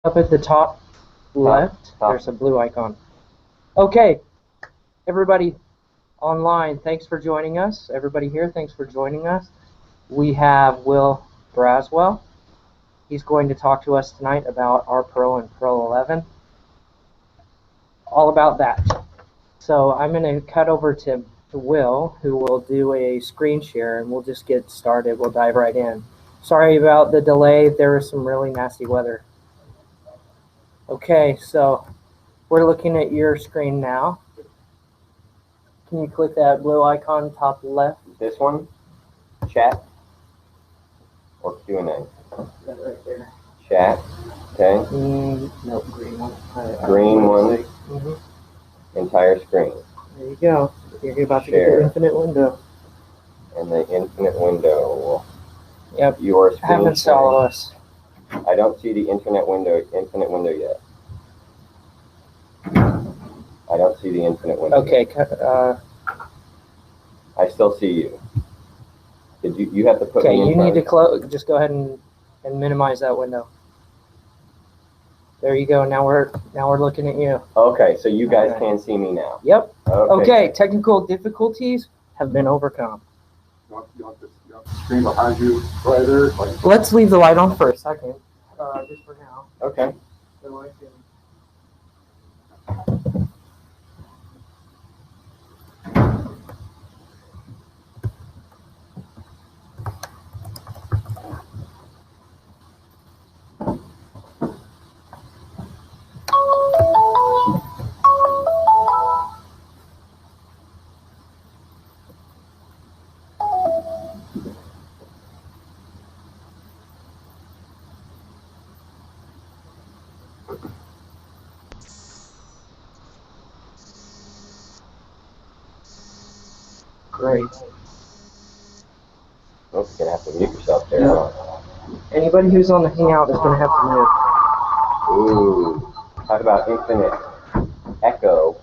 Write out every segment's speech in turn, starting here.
Up at the top left, there's a blue icon. Okay, everybody online, thanks for joining us. Everybody here, thanks for joining us. We have Will Braswell. He's going to talk to us tonight about RPerl and Perl 11. All about that. So I'm going to cut over to Will, who will do a screen share, and we'll just get started. We'll dive right in. Sorry about the delay. There was some really nasty weather. Okay, so we're looking at your screen now. Can you click that blue icon top left? This one? Chat? Or Q&A? That right there. Chat. Okay. No, green one. Green one. Mm-hmm. Entire screen. There you go. You're about to get the infinite window. And the infinite window. Yep. Your screen. Haven't followed us. I don't see the infinite window yet. I don't see the infinite window. Okay. I still see you. Did you have to put me in Okay, you front? need to close. Just go ahead and minimize that window. There you go. Now we're looking at you. Okay, so you guys can see me now. Yep. Okay. Technical difficulties have been overcome. You want the screen behind you brighter? Let's leave the light on for a second. Just for now. Okay. So I can... Great. Oh, you're going to have to mute yourself there. Yep. Anybody who's on the hangout is going to have to mute. Ooh. Talk about infinite echo.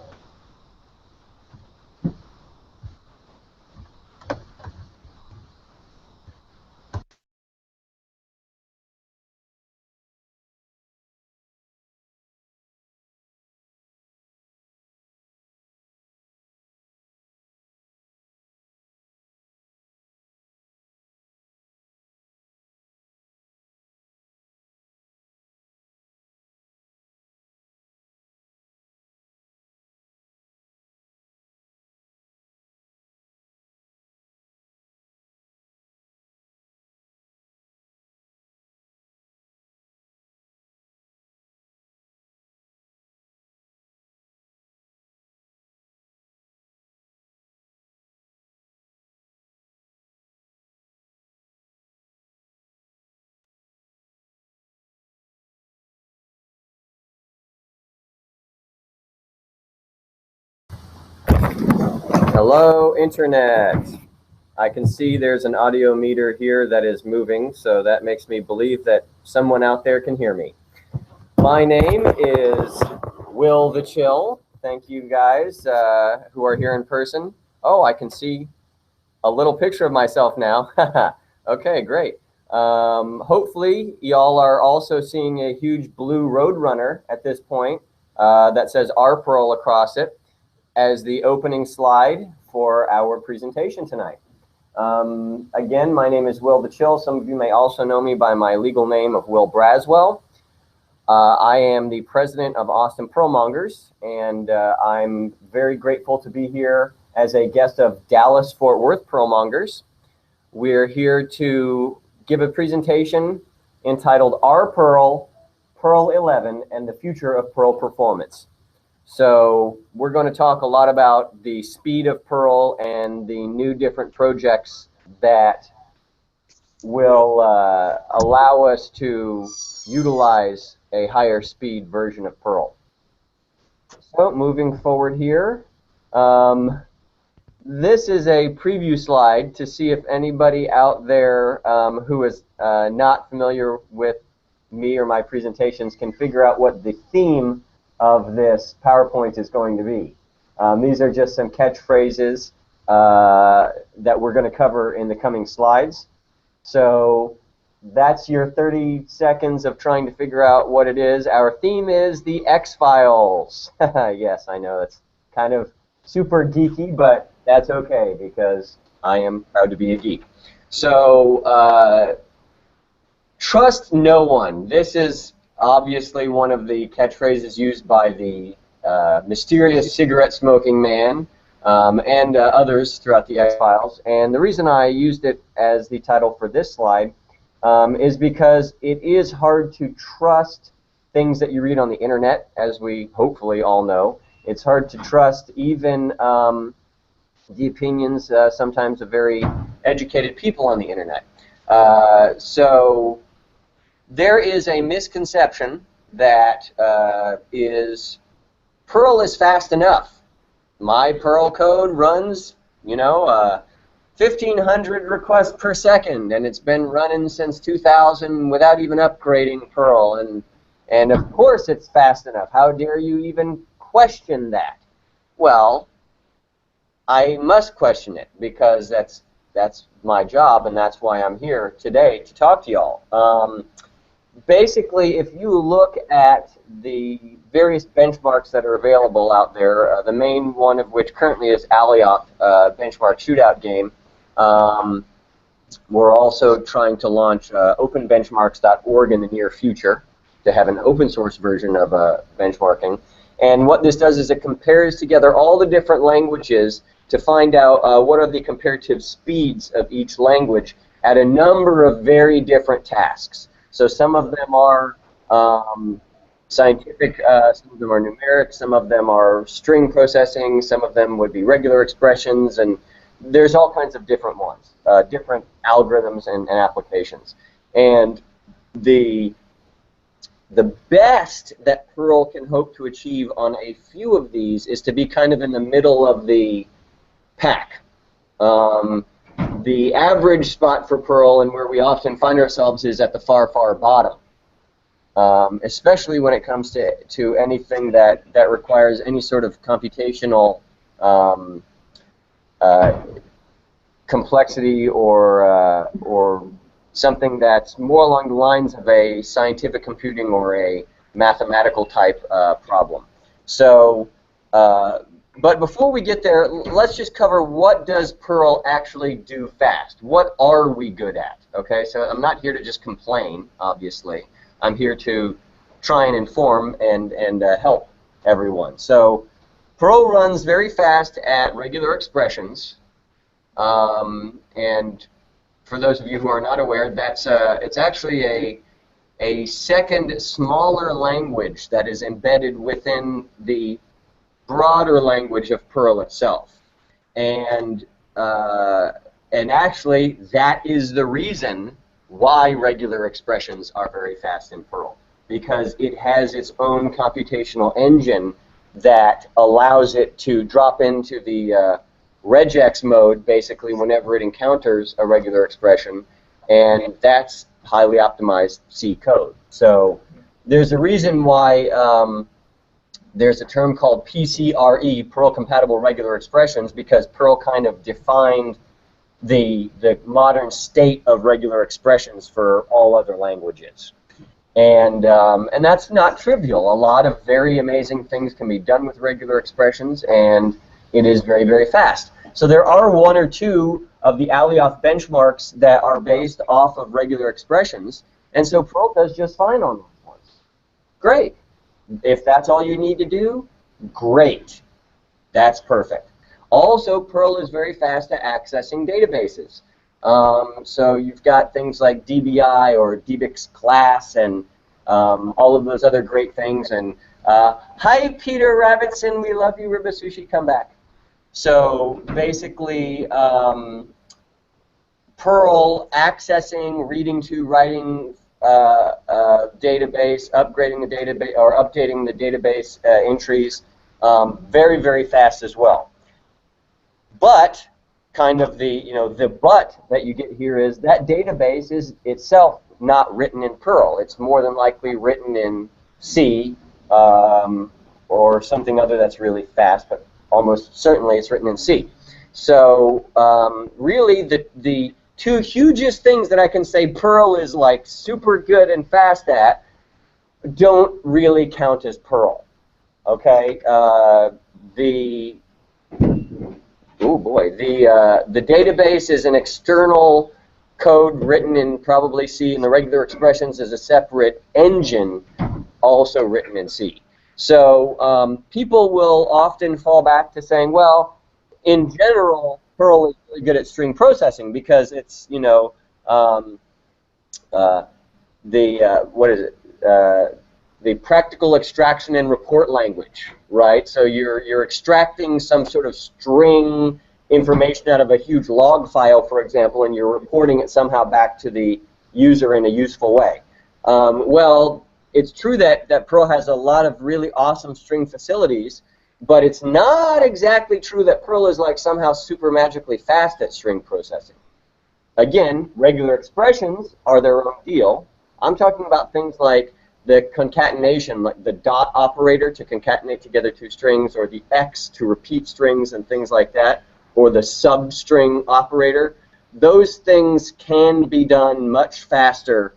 Hello, Internet. I can see there's an audio meter here that is moving, so that makes me believe that someone out there can hear me. My name is Will the Chill. Thank you guys who are here in person. Oh, I can see a little picture of myself now. Okay, great. Hopefully, y'all are also seeing a huge blue Roadrunner at this point that says RPerl across it as the opening slide for our presentation tonight. Again, my name is Will the Chill. Some of you may also know me by my legal name of Will Braswell. I am the president of Austin Perlmongers, and I'm very grateful to be here as a guest of Dallas-Fort Worth Perlmongers. We're here to give a presentation entitled RPerl, Perl 11, and the Future of Perl Performance. So we're going to talk a lot about the speed of Perl and the new different projects that will allow us to utilize a higher speed version of Perl. So moving forward here, this is a preview slide to see if anybody out there who is not familiar with me or my presentations can figure out what the theme of this PowerPoint is going to be. These are just some catchphrases that we're going to cover in the coming slides. So that's your 30 seconds of trying to figure out what it is. Our theme is the X-Files. Yes, I know it's kind of super geeky, but that's okay because I am proud to be a geek. So, trust no one. This is obviously one of the catchphrases used by the mysterious cigarette-smoking man and others throughout the X-Files. And the reason I used it as the title for this slide is because it is hard to trust things that you read on the internet, as we hopefully all know. It's hard to trust even the opinions sometimes of very educated people on the internet. So there is a misconception that is Perl is fast enough. My Perl code runs, 1,500 requests per second, and it's been running since 2000 without even upgrading Perl. And of course it's fast enough. How dare you even question that? Well, I must question it because that's my job, and that's why I'm here today to talk to y'all. Basically, if you look at the various benchmarks that are available out there, the main one of which currently is Alioth benchmark shootout game. We're also trying to launch openbenchmarks.org in the near future to have an open source version of benchmarking. And what this does is it compares together all the different languages to find out what are the comparative speeds of each language at a number of very different tasks. So some of them are scientific, some of them are numeric, some of them are string processing, some of them would be regular expressions, and there's all kinds of different ones, different algorithms and applications. And the best that Perl can hope to achieve on a few of these is to be kind of in the middle of the pack. The average spot for Perl, and where we often find ourselves, is at the far, far bottom, especially when it comes to anything that requires any sort of computational complexity or something that's more along the lines of a scientific computing or a mathematical type problem. So, but before we get there, let's just cover what does Perl actually do fast. What are we good at? Okay, so I'm not here to just complain, obviously. I'm here to try and inform and help everyone. So Perl runs very fast at regular expressions, and for those of you who are not aware, that's it's actually a second smaller language that is embedded within the broader language of Perl itself. And actually, that is the reason why regular expressions are very fast in Perl, because it has its own computational engine that allows it to drop into the regex mode basically whenever it encounters a regular expression, and that's highly optimized C code. So there's a reason why there's a term called PCRE, Perl Compatible Regular Expressions, because Perl kind of defined the modern state of regular expressions for all other languages. And that's not trivial. A lot of very amazing things can be done with regular expressions, and it is very, very fast. So there are one or two of the Alioth benchmarks that are based off of regular expressions, and so Perl does just fine on those ones. Great. If that's all you need to do, great. That's perfect. Also, Perl is very fast at accessing databases. So you've got things like DBI or DBix class and all of those other great things. And hi, Peter Rabbitson, we love you, Ribasushi, come back. So basically, Perl accessing, reading to, writing database, upgrading the database, or updating the database entries, very, very fast as well. But kind of the but that you get here is that database is itself not written in Perl. It's more than likely written in C or something other that's really fast, but almost certainly it's written in C. So really the two hugest things that I can say Perl is like super good and fast at don't really count as Perl. Okay, the database is an external code written in probably C, and the regular expressions is a separate engine also written in C. So people will often fall back to saying, well, in general, Perl is really good at string processing because it's, you know, the practical extraction and report language, right? So you're extracting some sort of string information out of a huge log file, for example, and you're reporting it somehow back to the user in a useful way. Well, it's true that Perl has a lot of really awesome string facilities, but it's not exactly true that Perl is like somehow super magically fast at string processing. Again, regular expressions are their own deal. I'm talking about things like the concatenation, like the dot operator to concatenate together two strings, or the X to repeat strings and things like that, or the substring operator. Those things can be done much faster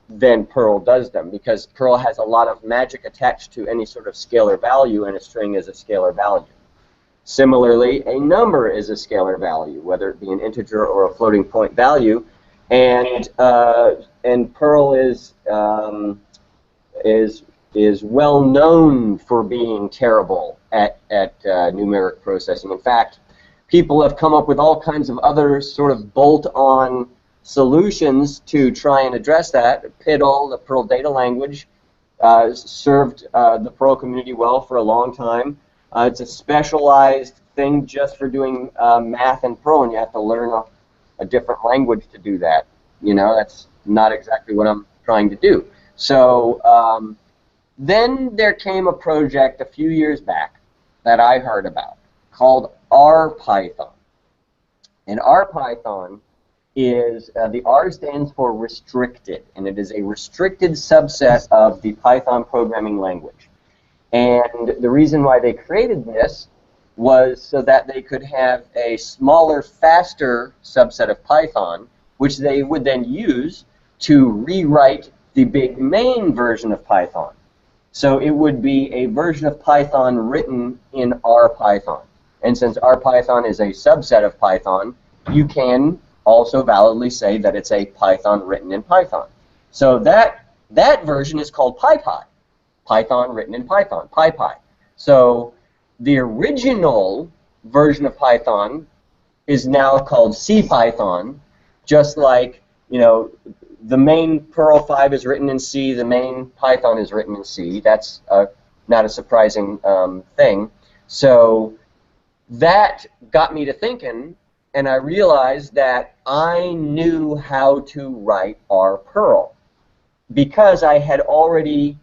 than Perl does them, because Perl has a lot of magic attached to any sort of scalar value, and a string is a scalar value. Similarly, a number is a scalar value, whether it be an integer or a floating point value, and Perl is well known for being terrible at numeric processing. In fact, people have come up with all kinds of other sort of bolt-on solutions to try and address that. PIDL, the Perl data language, served the Perl community well for a long time. It's a specialized thing just for doing math in Perl, and you have to learn a different language to do that. You know, that's not exactly what I'm trying to do. So then there came a project a few years back that I heard about called RPython. And RPython is, the R stands for restricted, and it is a restricted subset of the Python programming language. And the reason why they created this was so that they could have a smaller, faster subset of Python, which they would then use to rewrite the big main version of Python. So it would be a version of Python written in RPython. And since RPython is a subset of Python, you can also validly say that it's a Python written in Python. So that version is called PyPy. Python written in Python, PyPy. So the original version of Python is now called CPython, just like, you know, the main Perl 5 is written in C, the main Python is written in C. That's not a surprising thing. So that got me to thinking, and I realized that I knew how to write RPerl because I had already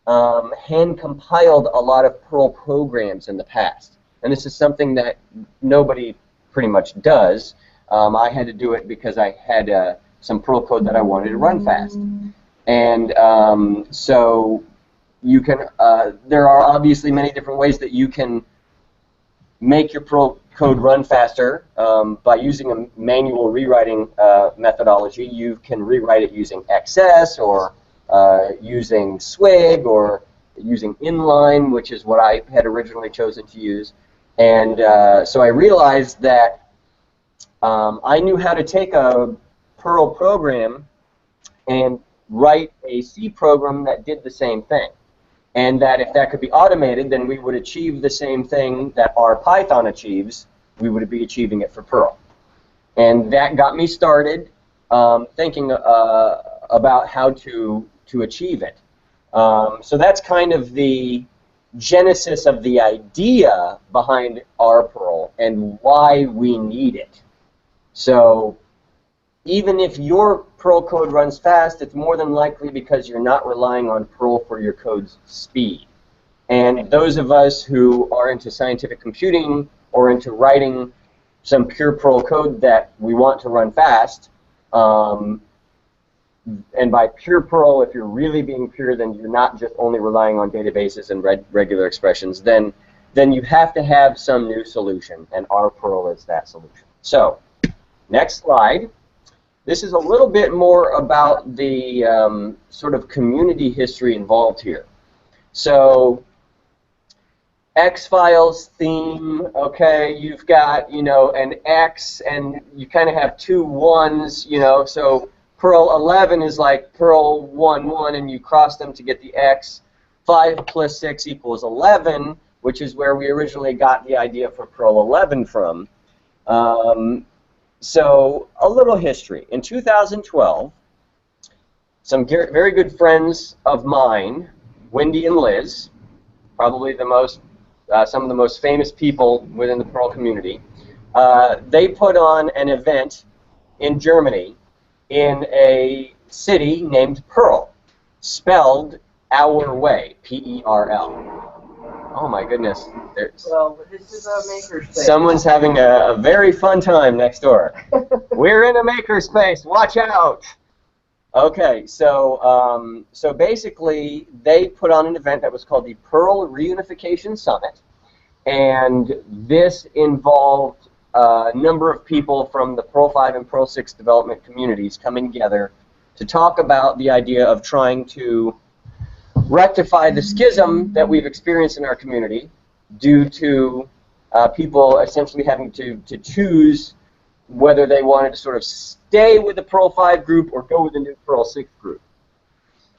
hand-compiled a lot of Perl programs in the past. And this is something that nobody pretty much does. I had to do it because I had some Perl code that I wanted to run fast. And so you can, there are obviously many different ways that you can make your Perl code run faster by using a manual rewriting methodology. You can rewrite it using XS, or using Swig, or using inline, which is what I had originally chosen to use. And so I realized that I knew how to take a Perl program and write a C program that did the same thing. And that if that could be automated, then we would achieve the same thing that RPython achieves. We would be achieving it for Perl. And that got me started thinking about how to achieve it. So that's kind of the genesis of the idea behind RPerl and why we need it. So even if your Perl code runs fast, it's more than likely because you're not relying on Perl for your code's speed. And those of us who are into scientific computing or into writing some pure Perl code that we want to run fast, and by pure Perl, if you're really being pure, then you're not just only relying on databases and regular expressions, then you have to have some new solution, and RPerl is that solution. So Next slide. This is a little bit more about the sort of community history involved here. So, X-Files theme, okay, you've got, you know, an X, and you kind of have two ones, you know, so Perl 11 is like Perl 1, and you cross them to get the X. 5 plus 6 equals 11, which is where we originally got the idea for Perl 11 from. So, a little history. In 2012, some very good friends of mine, Wendy and Liz, probably the most, some of the most famous people within the Perl community, they put on an event in Germany in a city named Perl, spelled our way, P-E-R-L. Oh my goodness. Well, this is a makerspace. Someone's having a very fun time next door. We're in a makerspace, watch out! Okay, so so basically they put on an event that was called the Perl Reunification Summit, and this involved a number of people from the Perl 5 and Perl 6 development communities coming together to talk about the idea of trying to rectify the schism that we've experienced in our community due to people essentially having to choose whether they wanted to sort of stay with the Perl 5 group or go with the new Perl 6 group.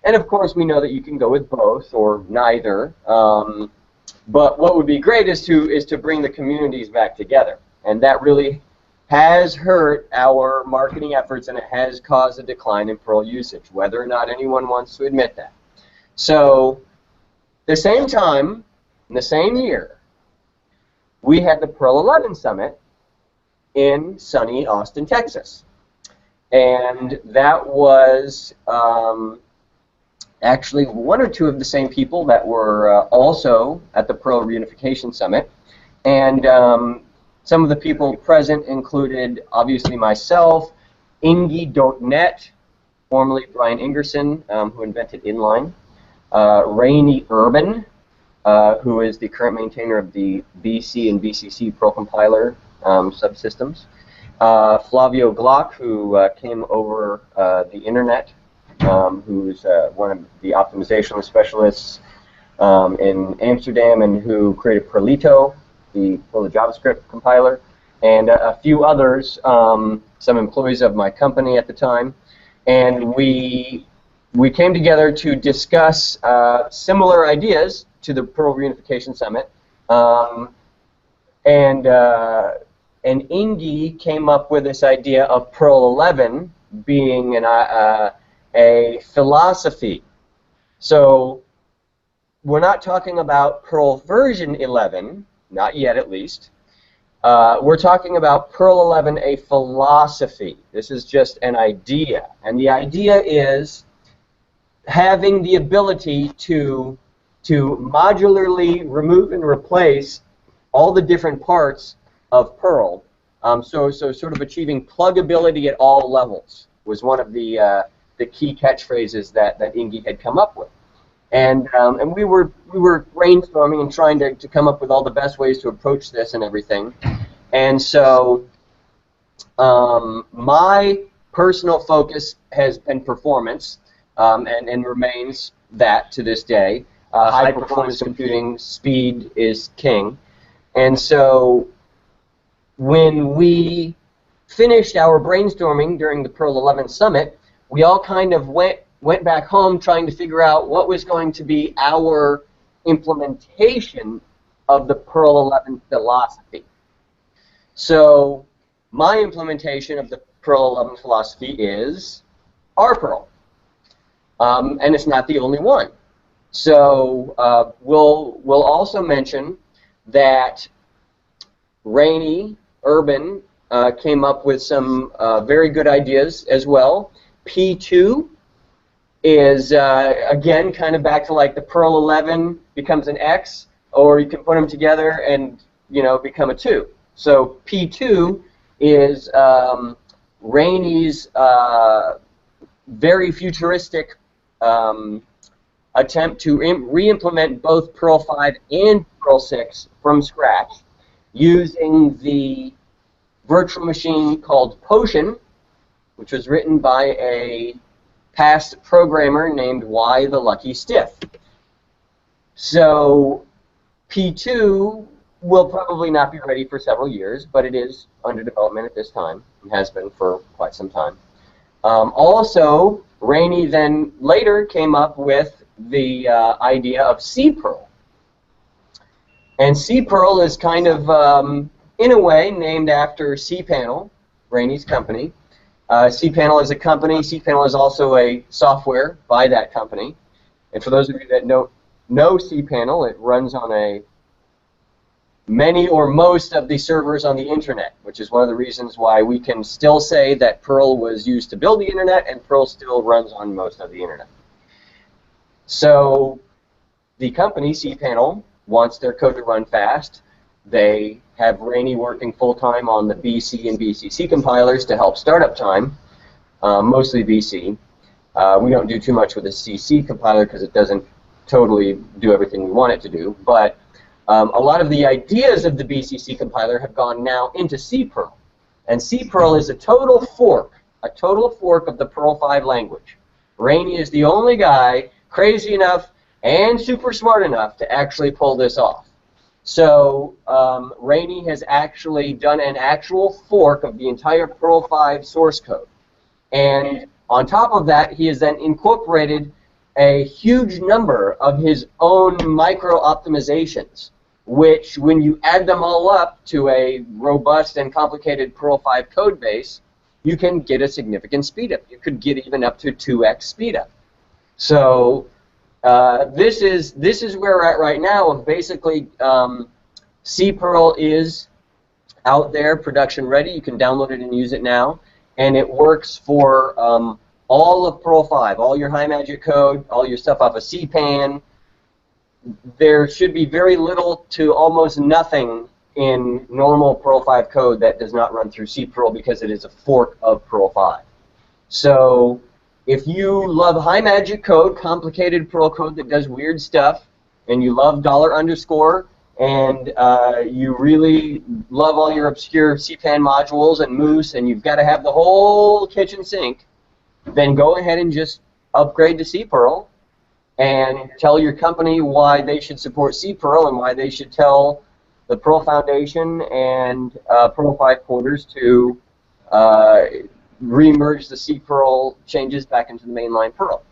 And of course we know that you can go with both or neither, but what would be great is to bring the communities back together, and that really has hurt our marketing efforts, and it has caused a decline in Perl usage, whether or not anyone wants to admit that. So, the same time, in the same year, we had the Perl 11 Summit in sunny Austin, Texas. And that was actually one or two of the same people that were also at the Perl Reunification Summit. And some of the people present included, obviously, myself, Ingy.net, formerly Brian Ingerson, who invented inline. Rainy Urban, who is the current maintainer of the BC and BCC Perl compiler subsystems. Flavio Glock, who came over the internet, who's one of the optimization specialists in Amsterdam, and who created Perlito, the Perl JavaScript compiler, and a few others, some employees of my company at the time. And we came together to discuss similar ideas to the Perl Reunification Summit, and Ingy came up with this idea of Perl 11 being a philosophy. So we're not talking about Perl version 11, not yet at least. We're talking about Perl 11, a philosophy. This is just an idea, and the idea is having the ability to modularly remove and replace all the different parts of Perl. So sort of achieving pluggability at all levels was one of the key catchphrases that Ingy had come up with. And we were brainstorming and trying to come up with all the best ways to approach this and everything. And so my personal focus has been performance, and remains that to this day. High performance computing, speed is king. And so when we finished our brainstorming during the Perl 11 Summit, we all kind of went back home trying to figure out what was going to be our implementation of the Perl 11 philosophy. So my implementation of the Perl 11 philosophy is RPerl. And it's not the only one. So we'll also mention that Rainy Urban came up with some very good ideas as well. P2 is, again, kind of back to like the Perl 11 becomes an X, or you can put them together and, you know, become a 2. So P2 is Rainy's very futuristic attempt to re-implement both Perl 5 and Perl 6 from scratch, using the virtual machine called Potion, which was written by a past programmer named Y the Lucky Stiff. So P2 will probably not be ready for several years, but it is under development at this time, and has been for quite some time. Also, Rainey then later came up with the idea of CPerl. And CPerl is kind of, in a way, named after cPanel, Rainey's company. cPanel is a company. cPanel is also a software by that company. And for those of you that don't know cPanel, it runs on many or most of the servers on the internet, which is one of the reasons why we can still say that Perl was used to build the internet, and Perl still runs on most of the internet. So the company, cPanel, wants their code to run fast. They have Rainey working full-time on the BC and BCC compilers to help startup time, mostly BC. We don't do too much with the CC compiler because it doesn't totally do everything we want it to do, but a lot of the ideas of the BCC compiler have gone now into CPerl. And CPerl is a total fork of the Perl 5 language. Rainey is the only guy crazy enough and super smart enough to actually pull this off. So Rainey has actually done an actual fork of the entire Perl 5 source code. And on top of that, he has then incorporated a huge number of his own micro optimizations, which, when you add them all up to a robust and complicated Perl 5 code base, you can get a significant speed up. You could get even up to 2x speed up. So this is where we're at right now. Basically, CPerl is out there, production ready. You can download it and use it now, and it works for all of Perl 5, all your high magic code, all your stuff off of CPan. There should be very little to almost nothing in normal Perl 5 code that does not run through CPerl because it is a fork of Perl 5. So if you love high magic code, complicated Perl code that does weird stuff, and you love $_ and you really love all your obscure CPan modules and Moose, and you've got to have the whole kitchen sink, then go ahead and just upgrade to CPerl and tell your company why they should support CPerl and why they should tell the Perl Foundation and Perl 5 quarters to re-merge the CPerl changes back into the mainline Perl.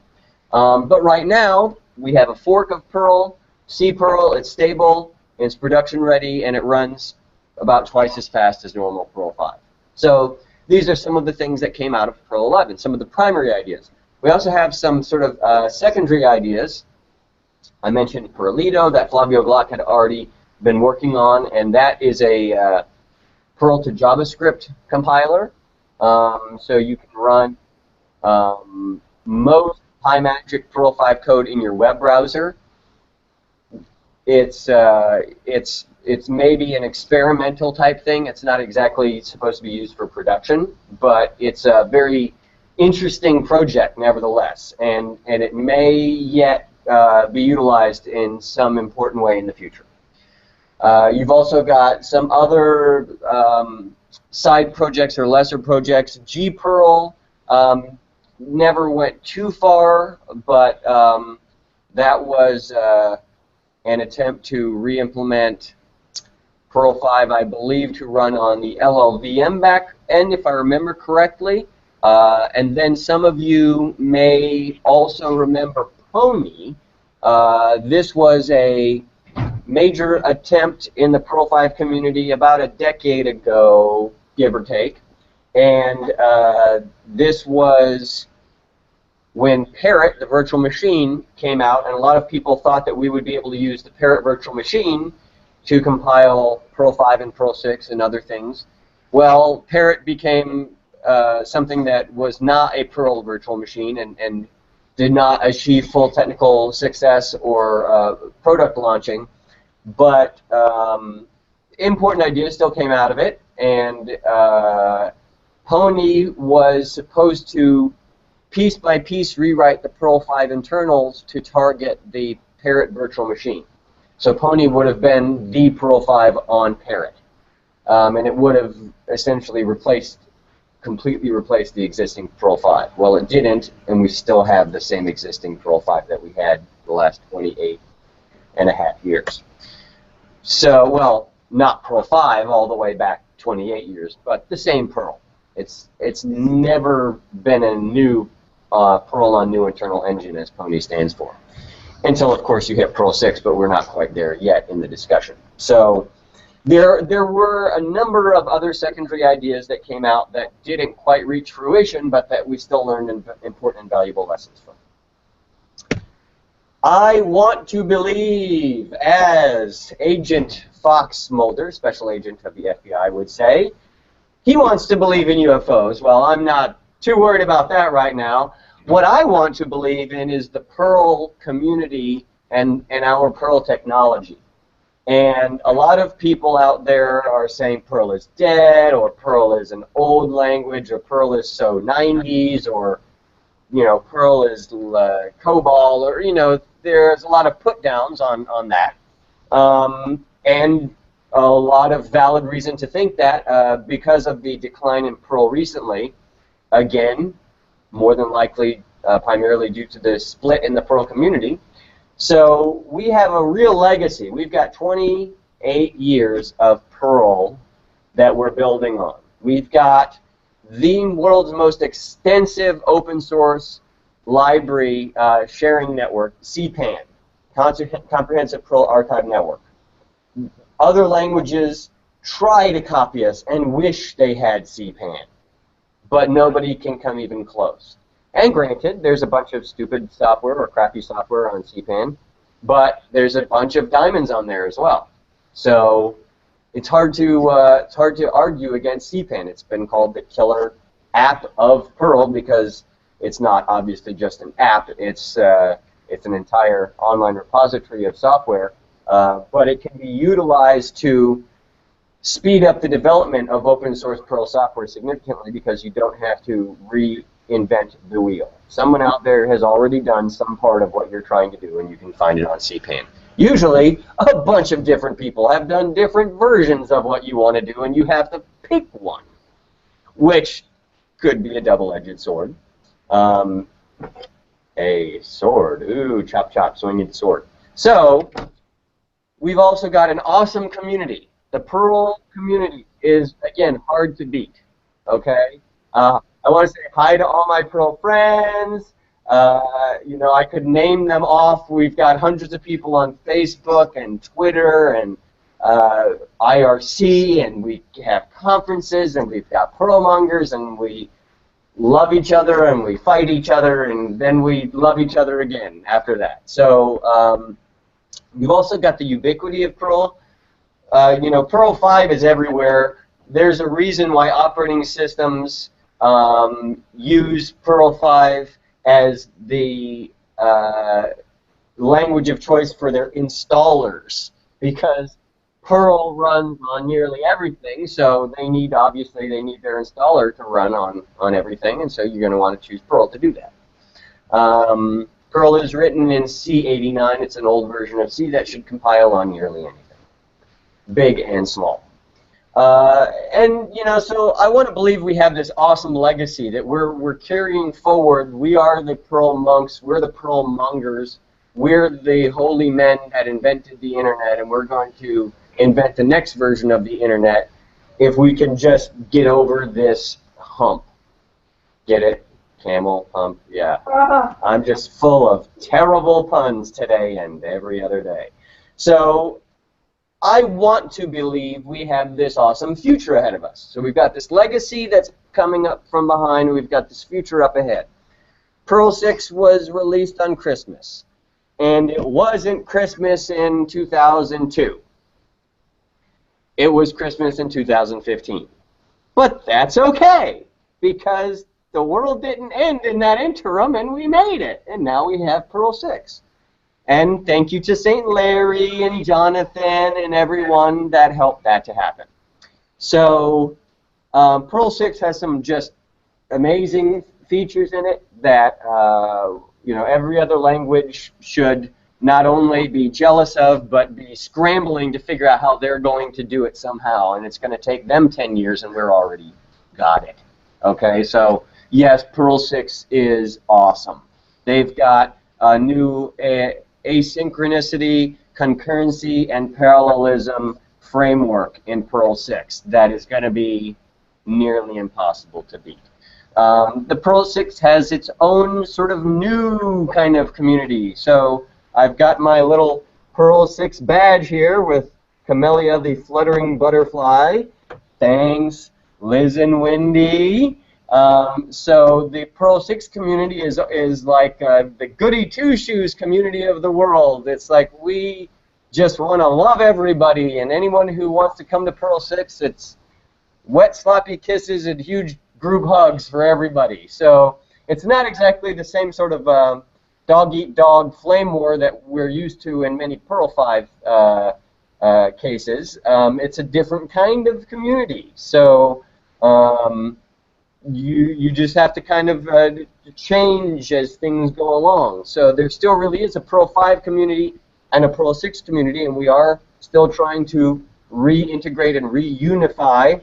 But right now, we have a fork of Perl, CPerl, it's stable, it's production ready, and it runs about twice as fast as normal Perl 5. So these are some of the things that came out of Perl 11, some of the primary ideas. We also have some sort of secondary ideas. I mentioned Perlito, that Flavio Glock had already been working on, and that is a Perl to JavaScript compiler. So you can run most high magic Perl 5 code in your web browser. It's maybe an experimental type thing. It's not exactly supposed to be used for production, but it's a very interesting project nevertheless, and it may yet be utilized in some important way in the future. You've also got some other side projects or lesser projects. gPerl never went too far, but that was an attempt to re-implement Perl 5, I believe, to run on the LLVM back end, if I remember correctly. And then some of you may also remember Pony. This was a major attempt in the Perl 5 community about a decade ago, give or take. And this was when Parrot, the virtual machine, came out, and a lot of people thought that we would be able to use the Parrot virtual machine to compile Perl 5 and Perl 6 and other things. Well, Parrot became something that was not a Perl virtual machine and did not achieve full technical success or product launching, but important ideas still came out of it, and Pony was supposed to piece by piece rewrite the Perl 5 internals to target the Parrot virtual machine. So Pony would have been the Perl 5 on Parrot. and it would have essentially completely replaced the existing Perl 5. Well, it didn't, and we still have the same existing Perl 5 that we had the last 28 and a half years. So, well, not Perl 5 all the way back 28 years, but the same Perl. It's never been a new Perl on new internal engine, as Pony stands for. Until, of course, you hit Perl 6, but we're not quite there yet in the discussion. So there were a number of other secondary ideas that came out that didn't quite reach fruition, but that we still learned important and valuable lessons from. I want to believe, as Agent Fox Mulder, Special Agent of the FBI, would say, he wants to believe in UFOs. Well, I'm not too worried about that right now. What I want to believe in is the Perl community and our Perl technology. And a lot of people out there are saying Perl is dead, or Perl is an old language, or Perl is so 90s, or, you know, Perl is COBOL, or, you know, there's a lot of put downs on that. And a lot of valid reason to think that because of the decline in Perl recently, again, more than likely primarily due to the split in the Perl community. So we have a real legacy. We've got 28 years of Perl that we're building on. We've got the world's most extensive open source library sharing network, CPAN, Comprehensive Perl Archive Network. Other languages try to copy us and wish they had CPAN, but nobody can come even close. And granted, there's a bunch of stupid software or crappy software on CPAN, but there's a bunch of diamonds on there as well. So it's hard to argue against CPAN. It's been called the killer app of Perl because it's not obviously just an app. It's an entire online repository of software, but it can be utilized to speed up the development of open source Perl software significantly because you don't have to reinvent the wheel. Someone out there has already done some part of what you're trying to do, and you can find it on CPAN. Usually, a bunch of different people have done different versions of what you want to do, and you have to pick one, which could be a double-edged sword. A sword. Ooh, chop, chop, swinging sword. So, we've also got an awesome community. The Perl community is, again, hard to beat, okay? I want to say hi to all my Perl friends. You know, I could name them off. We've got hundreds of people on Facebook and Twitter and IRC, and we have conferences, and we've got Perlmongers, and we love each other, and we fight each other, and then we love each other again after that. So we've also got the ubiquity of Perl. You know, Perl 5 is everywhere. There's a reason why operating systems use Perl 5 as the language of choice for their installers, because Perl runs on nearly everything, so obviously they need their installer to run on everything, and so you're going to want to choose Perl to do that. Perl is written in C89. It's an old version of C that should compile on nearly anything, big and small. And, you know, so I want to believe we have this awesome legacy that we're carrying forward. We are the Perl monks. We're the Perlmongers. We're the holy men that invented the internet, and we're going to invent the next version of the internet if we can just get over this hump. Get it? Camel hump? Yeah. I'm just full of terrible puns today and every other day. So I want to believe we have this awesome future ahead of us. So we've got this legacy that's coming up from behind. We've got this future up ahead. Perl 6 was released on Christmas, and it wasn't Christmas in 2002. It was Christmas in 2015. But that's okay, because the world didn't end in that interim, and we made it. And now we have Perl 6. And thank you to St. Larry and Jonathan and everyone that helped that to happen. So Perl 6 has some just amazing features in it that you know, every other language should not only be jealous of, but be scrambling to figure out how they're going to do it somehow. And it's going to take them 10 years, and we're already got it. Okay, so yes, Perl 6 is awesome. They've got a new asynchronicity, concurrency, and parallelism framework in Perl 6 that is going to be nearly impossible to beat. The Perl 6 has its own sort of new kind of community. So I've got my little Perl 6 badge here with Camellia the fluttering butterfly. Thanks, Liz and Wendy. So the Perl 6 community is like the goody two-shoes community of the world. It's like we just want to love everybody, and anyone who wants to come to Perl 6, it's wet sloppy kisses and huge group hugs for everybody. So it's not exactly the same sort of dog-eat-dog flame war that we're used to in many Perl 5 cases. It's a different kind of community. So you just have to kind of change as things go along. So there still really is a Perl 5 community and a Perl 6 community, and we are still trying to reintegrate and reunify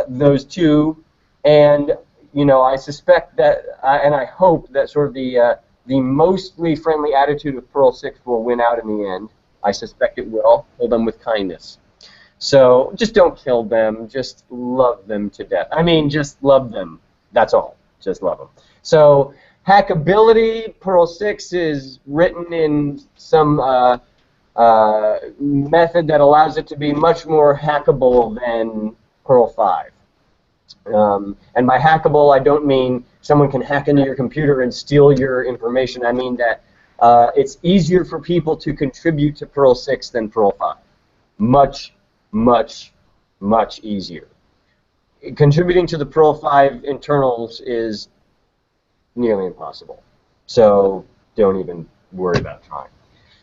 those two. And you know, I suspect that, and I hope that sort of the mostly friendly attitude of Perl 6 will win out in the end. I suspect it will. Hold them with kindness. So just don't kill them. Just love them to death. I mean, just love them. That's all. Just love them. So hackability, Perl 6 is written in some method that allows it to be much more hackable than Perl 5. And by hackable, I don't mean someone can hack into your computer and steal your information. I mean that it's easier for people to contribute to Perl 6 than Perl 5. Much, much, much easier. Contributing to the Perl 5 internals is nearly impossible. So don't even worry about trying.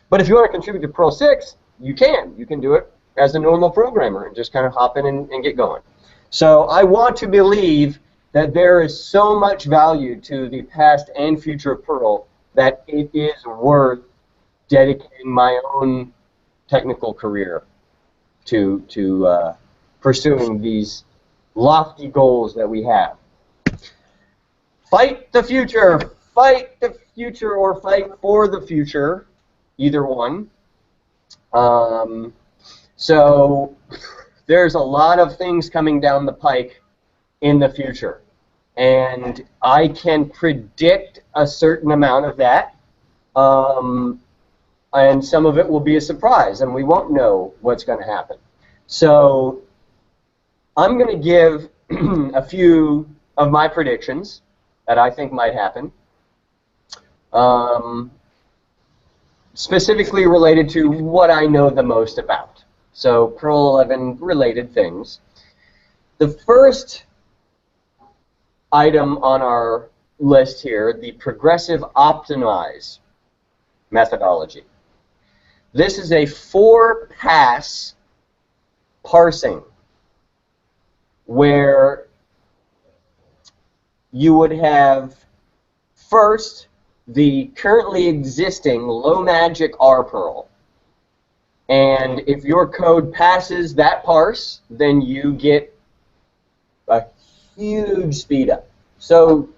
But if you want to contribute to Perl 6, you can. You can do it as a normal programmer and just kind of hop in and get going. So I want to believe that there is so much value to the past and future of Perl that it is worth dedicating my own technical career to pursuing these lofty goals that we have. Fight the future, or fight for the future, either one. So there's a lot of things coming down the pike in the future, and I can predict a certain amount of that, and some of it will be a surprise, and we won't know what's going to happen. So I'm going to give a few of my predictions that I think might happen, specifically related to what I know the most about. So Perl 11 related things. The first item on our list here, the progressive optimize methodology. This is a 4-pass parsing where you would have first the currently existing low magic RPerl. And if your code passes that parse, then you get a huge speed up. So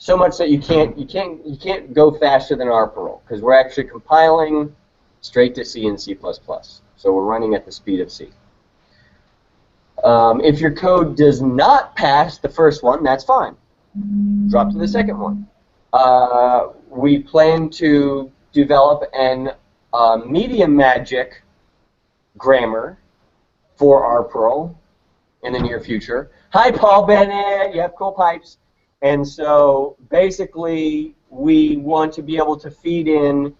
much that you can't go faster than RPerl, because we're actually compiling straight to C and C++. So we're running at the speed of C. If your code does not pass the first one, that's fine. Drop to the second one. We plan to develop an medium magic grammar for RPerl in the near future. Hi, Paul Bennett. You have cool pipes. And so basically, we want to be able to feed in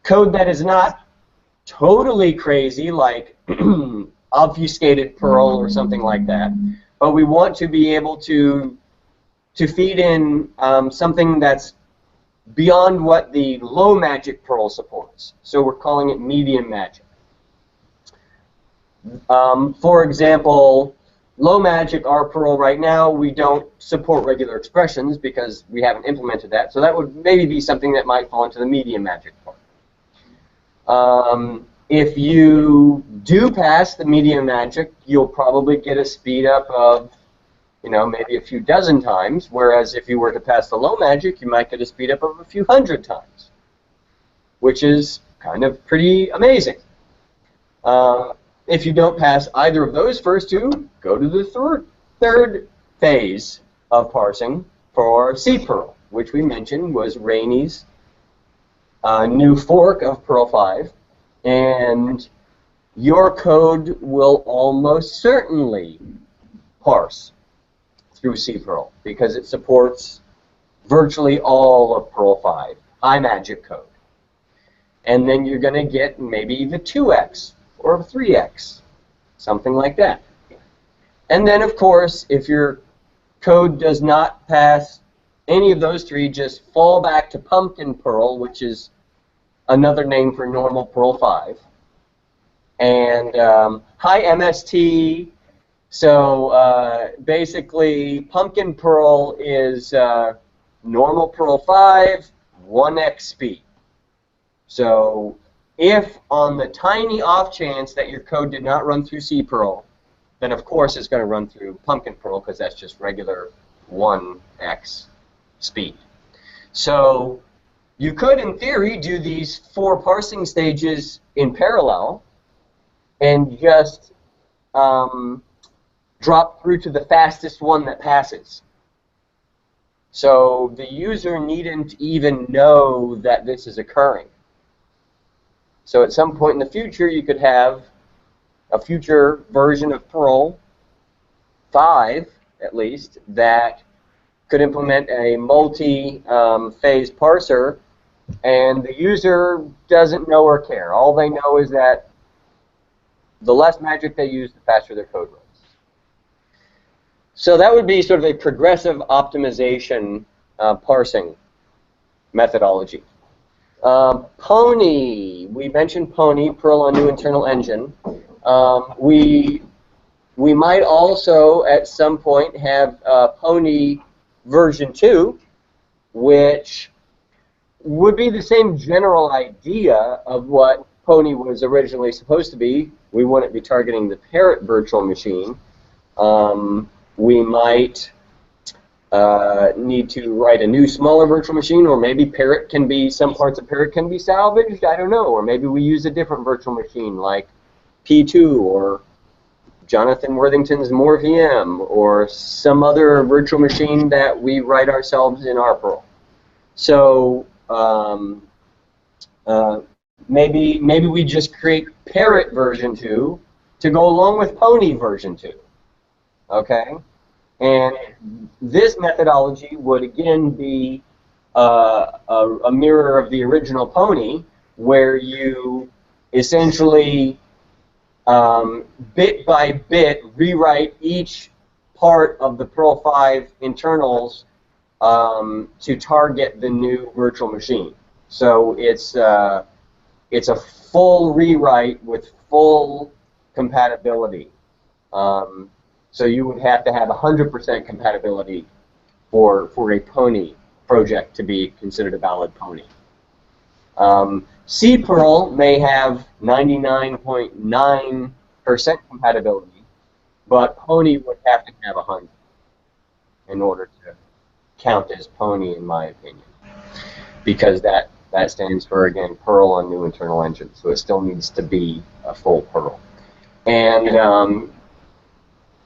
code that is not totally crazy, like obfuscated Perl or something like that. But we want to be able to feed in something that's beyond what the low magic Perl supports. So we're calling it medium magic. For example, low magic RPerl right now, we don't support regular expressions because we haven't implemented that. So that would maybe be something that might fall into the medium magic part. If you do pass the medium magic, you'll probably get a speed up of, maybe a few dozen times, whereas if you were to pass the low magic, you might get a speed up of a few hundred times, which is kind of pretty amazing. If you don't pass either of those first two, go to the third phase of parsing for CPerl, which we mentioned was Rainey's new fork of Perl 5, and your code will almost certainly parse through CPerl because it supports virtually all of Perl 5, high magic code. And then you're going to get maybe the 2x or 3x, something like that. And then, of course, if your code does not pass any of those three, just fall back to Pumpkin Perl, which is another name for normal Perl 5. And hi, MST. So basically, Pumpkin Perl is normal Perl 5, 1x speed. So if on the tiny off chance that your code did not run through CPerl, then of course it's going to run through Pumpkin Perl because that's just regular 1x speed. So you could, in theory, do these 4 parsing stages in parallel and just drop through to the fastest one that passes. So the user needn't even know that this is occurring. So at some point in the future, you could have a future version of Perl 5, at least, that could implement a multi-phase parser, and the user doesn't know or care. All they know is that the less magic they use, the faster their code runs. So that would be sort of a progressive optimization parsing methodology. Pony, we mentioned Pony, Perl on New Internal Engine. We might also at some point have Pony version 2, which would be the same general idea of what Pony was originally supposed to be. We wouldn't be targeting the Parrot virtual machine. We might need to write a new, smaller virtual machine, or maybe Parrot can be, some parts of Parrot can be salvaged, I don't know. Or maybe we use a different virtual machine like P2 or Jonathan Worthington's MoreVM or some other virtual machine that we write ourselves in RPerl. So maybe we just create Parrot version 2 to go along with Pony version 2. Okay? And this methodology would again be a mirror of the original Pony, where you essentially bit by bit rewrite each part of the Perl 5 internals to target the new virtual machine. So it's a full rewrite with full compatibility. So you would have to have 100% compatibility for a Pony project to be considered a valid Pony. CPerl may have 99.9% compatibility, but Pony would have to have 100 in order to count as Pony, in my opinion, because that stands for, again, Perl on New Internal Engine, so it still needs to be a full Perl. And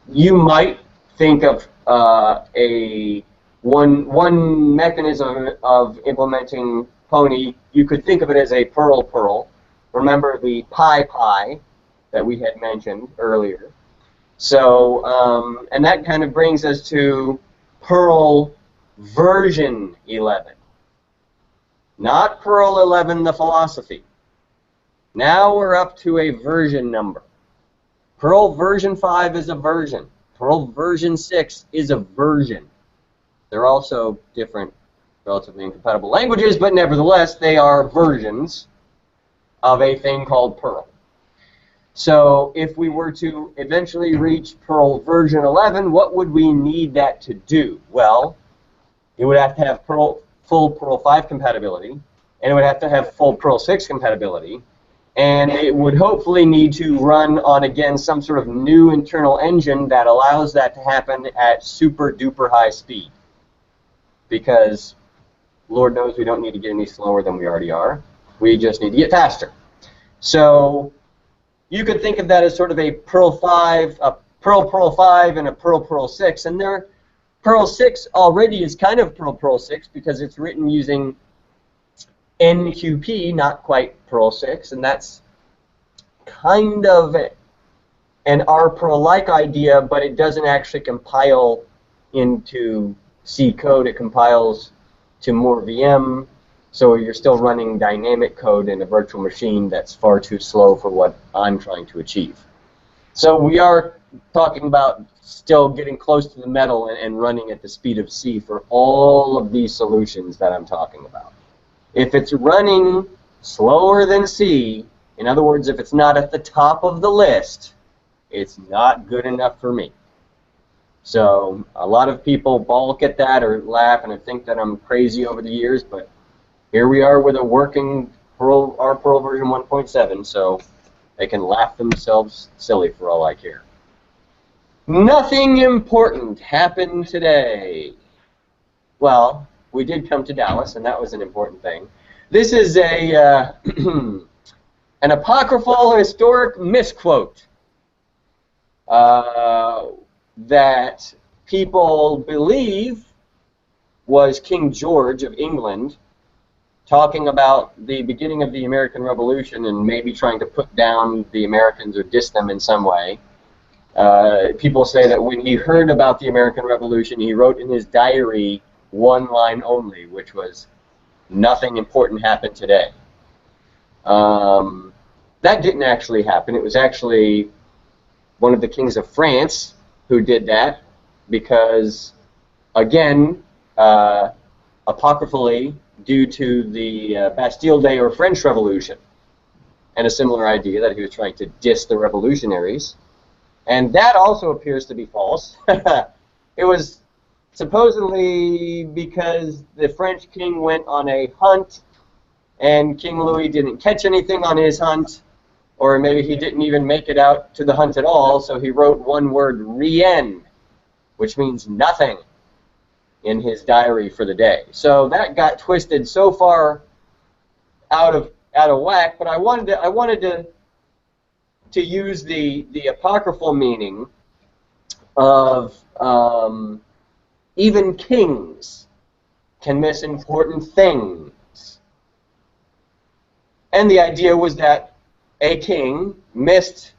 you might think of one mechanism of implementing Pony. You could think of it as a Perl. Remember the PyPy that we had mentioned earlier. So, and that kind of brings us to Perl version 11. Not Perl 11, the philosophy. Now we're up to a version number. Perl version 5 is a version. Perl version 6 is a version. They're also different, relatively incompatible languages, but nevertheless, they are versions of a thing called Perl. So if we were to eventually reach Perl version 11, what would we need that to do? Well, it would have to have full Perl 5 compatibility, and it would have to have full Perl 6 compatibility, and it would hopefully need to run on, again, some sort of new internal engine that allows that to happen at super duper high speed. Because Lord knows we don't need to get any slower than we already are. We just need to get faster. So you could think of that as sort of a Perl 5, a Perl 5, and a Perl 6. And Perl 6 already is kind of Perl 6 because it's written using NQP, not quite Perl 6, and that's kind of an RPerl-like idea, but it doesn't actually compile into C code. It compiles to more VM, so you're still running dynamic code in a virtual machine that's far too slow for what I'm trying to achieve. So we are talking about still getting close to the metal and running at the speed of C for all of these solutions that I'm talking about. If it's running slower than C, in other words, if it's not at the top of the list, it's not good enough for me. So a lot of people balk at that or laugh and think that I'm crazy over the years, but here we are with a working RPerl version 1.7, so they can laugh themselves silly for all I care. Nothing important happened today. Well, we did come to Dallas, and that was an important thing. This is a an apocryphal historic misquote that people believe was King George of England talking about the beginning of the American Revolution and maybe trying to put down the Americans or diss them in some way. People say that when he heard about the American Revolution, he wrote in his diary one line only, which was, "Nothing important happened today." That didn't actually happen. It was actually one of the kings of France who did that because, again, apocryphally, due to the Bastille Day or French Revolution, and a similar idea that he was trying to diss the revolutionaries. And that also appears to be false. It was supposedly because the French king went on a hunt and King Louis didn't catch anything on his hunt, or maybe he didn't even make it out to the hunt at all, so he wrote one word, rien, which means nothing, in his diary for the day. So that got twisted so far out of whack, but I wanted to use the apocryphal meaning of even kings can miss important things. And the idea was that a king missed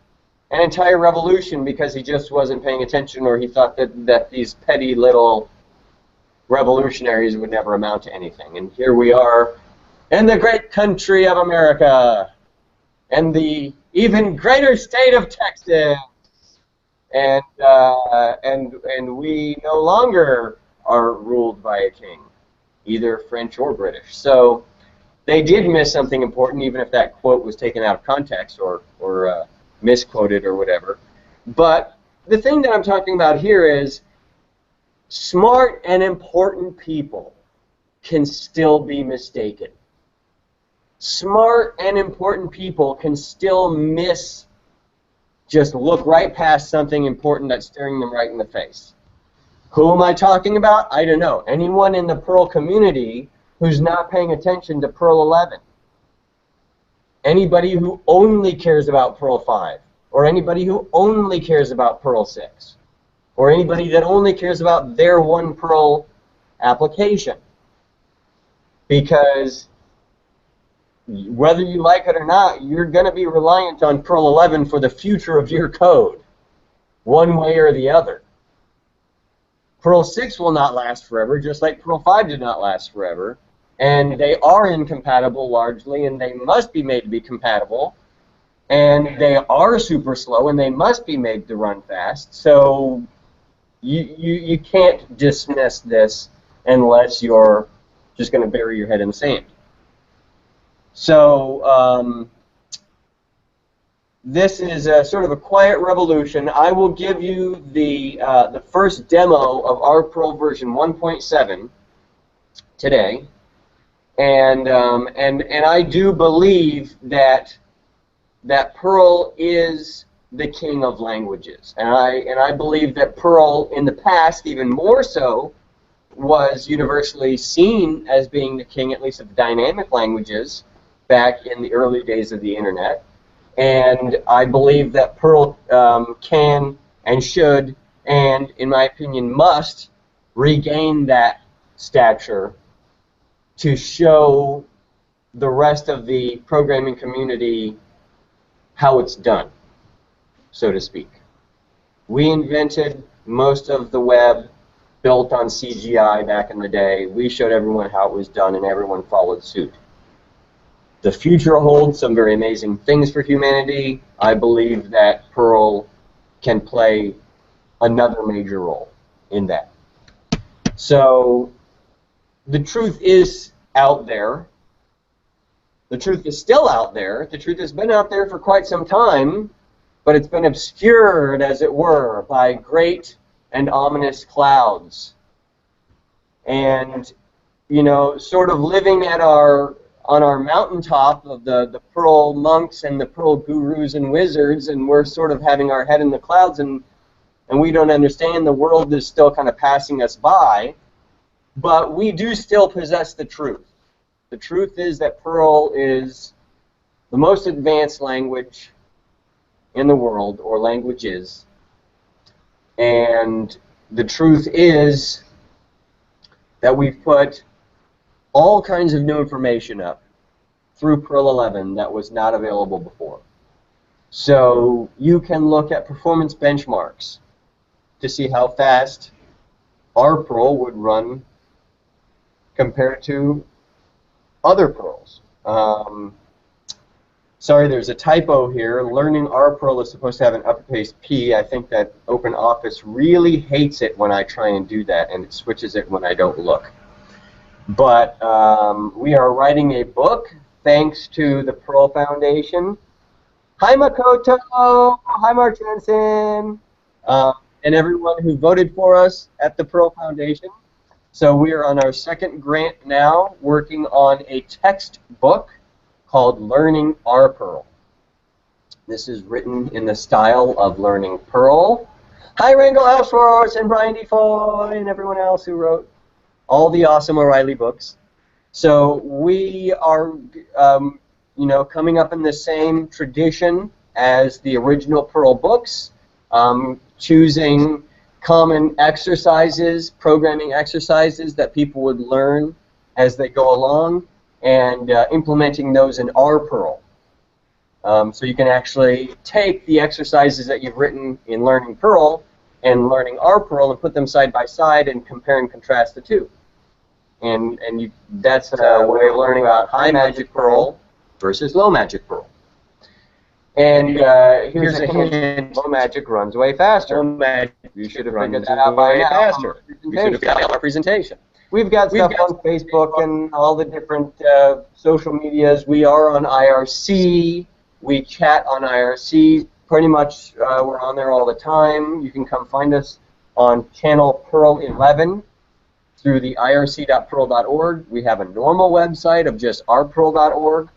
an entire revolution because he just wasn't paying attention, or he thought that these petty little revolutionaries would never amount to anything. And here we are in the great country of America and the even greater state of Texas, and we no longer are ruled by a king, either French or British. So they did miss something important, even if that quote was taken out of context or misquoted or whatever. But the thing that I'm talking about here is smart and important people can still be mistaken. Smart and important people can still just look right past something important that's staring them right in the face. Who am I talking about? I don't know. Anyone in the Perl community who's not paying attention to Perl 11. Anybody who only cares about Perl 5, or anybody who only cares about Perl 6, or anybody that only cares about their one Perl application. Because whether you like it or not, you're going to be reliant on Perl 11 for the future of your code, one way or the other. Perl 6 will not last forever, just like Perl 5 did not last forever. And they are incompatible largely, and they must be made to be compatible. And they are super slow, and they must be made to run fast. So you can't dismiss this unless you're just going to bury your head in the sand. So this is a sort of a quiet revolution. I will give you the first demo of RPerl version 1.7 today, and I do believe that Perl is the king of languages, and I believe that Perl in the past, even more so, was universally seen as being the king, at least of dynamic languages, back in the early days of the internet. And I believe that Perl can and should, and in my opinion must, regain that stature to show the rest of the programming community how it's done, so to speak. We invented most of the web built on CGI back in the day. We showed everyone how it was done, and everyone followed suit. The future holds some very amazing things for humanity. I believe that Perl can play another major role in that. So the truth is out there. The truth is still out there. The truth has been out there for quite some time, but it's been obscured, as it were, by great and ominous clouds. And, you know, sort of living at on our mountaintop of the Perl monks and the Perl gurus and wizards, and we're sort of having our head in the clouds, and we don't understand. The world is still kind of passing us by, but we do still possess the truth. The truth is that Perl is the most advanced language in the world, or languages, and the truth is that we've put all kinds of new information up through Perl 11 that was not available before. So you can look at performance benchmarks to see how fast RPerl would run compared to other Perls. Sorry, there's a typo here. Learning RPerl is supposed to have an uppercase P. I think that OpenOffice really hates it when I try and do that, and it switches it when I don't look. But we are writing a book thanks to the Perl Foundation. Hi, Makoto. Hi, Mark Jensen. And everyone who voted for us at the Perl Foundation. So we are on our second grant now, working on a textbook called Learning RPerl. This is written in the style of Learning Perl. Hi, Rangel Ashworth and Brian DeFoy and everyone else who wrote all the awesome O'Reilly books. So we are, you know, coming up in the same tradition as the original Perl books, choosing common exercises, programming exercises that people would learn as they go along, and implementing those in RPerl. So you can actually take the exercises that you've written in Learning Perl and Learning RPerl and put them side by side and compare and contrast the two. And that's a way of learning about high magic Perl versus low magic Perl. And here's a hint: low magic runs way faster. You should have figured that out by now. Faster. We should have got out our presentation. We've got stuff on Facebook and all the different social medias. We are on IRC. We chat on IRC. Pretty much we're on there all the time. You can come find us on channel Perl 11 through the irc.perl.org. We have a normal website of just rperl.org.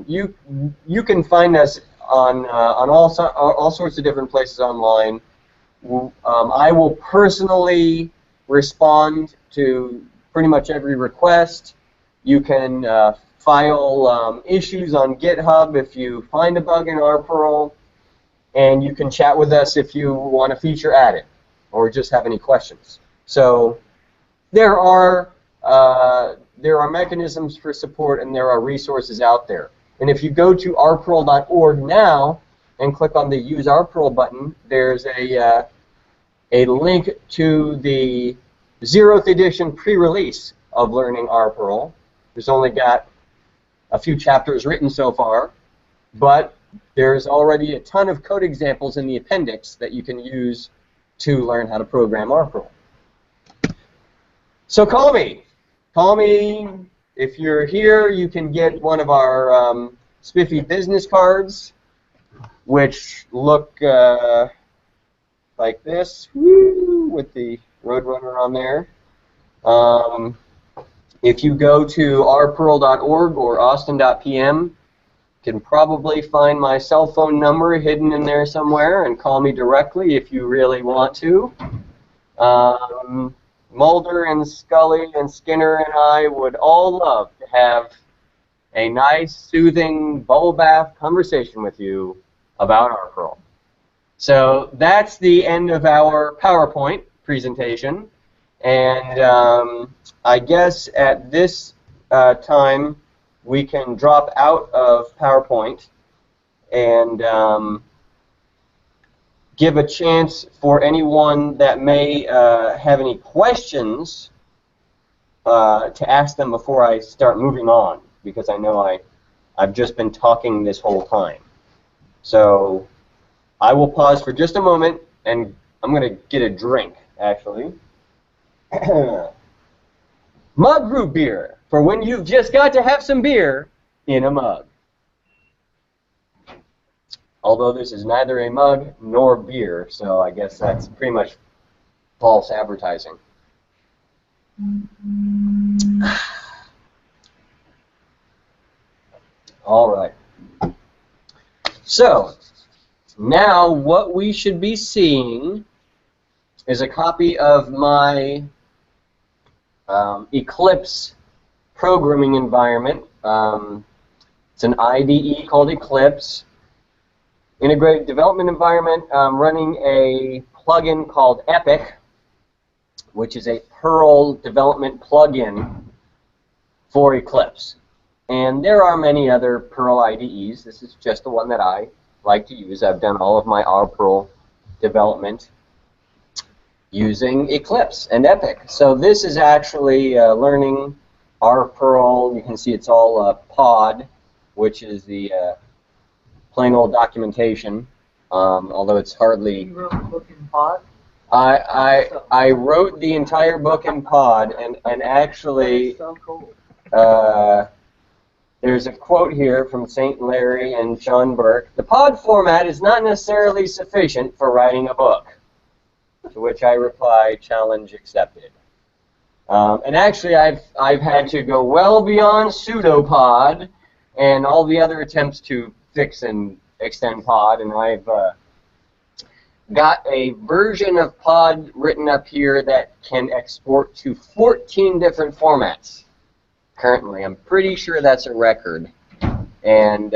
You can find us on all sorts of different places online. I will personally respond to pretty much every request. You can file issues on GitHub if you find a bug in RPerl, and you can chat with us if you want a feature added or just have any questions. So there are mechanisms for support, and there are resources out there. And if you go to rperl.org now and click on the Use RPerl button, there's a link to the 0th edition pre-release of Learning RPerl. There's only got a few chapters written so far, but there's already a ton of code examples in the appendix that you can use to learn how to program RPerl. So call me. Call me. If you're here, you can get one of our spiffy business cards. which look like this, with the Roadrunner on there. If you go to rperl.org or austin.pm, you can probably find my cell phone number hidden in there somewhere and call me directly if you really want to. Mulder and Scully and Skinner and I would all love to have a nice, soothing, bubble bath conversation with you about RPerl. So that's the end of our PowerPoint presentation. And I guess at this time we can drop out of PowerPoint and give a chance for anyone that may have any questions to ask them before I start moving on, because I know I've just been talking this whole time. So I will pause for just a moment, and I'm going to get a drink, actually. Mug root beer, for when you've just got to have some beer in a mug. Although this is neither a mug nor beer, so I guess that's pretty much false advertising. All right. So, now what we should be seeing is a copy of my Eclipse programming environment. It's an IDE called Eclipse. Integrated development environment, running a plugin called Epic, which is a Perl development plugin for Eclipse. And there are many other Perl IDEs. This is just the one that I like to use. I've done all of my RPerl development using Eclipse and Epic. So this is actually learning RPerl. You can see it's all pod, which is the plain old documentation, although it's hardly... You wrote the book in pod? I wrote the entire book in pod, and actually... That's so cool. There's a quote here from St. Larry and Sean Burke. "The pod format is not necessarily sufficient for writing a book." To which I reply, challenge accepted. And actually, I've had to go well beyond pseudopod and all the other attempts to fix and extend pod, and I've got a version of pod written up here that can export to 14 different formats. Currently, I'm pretty sure that's a record. And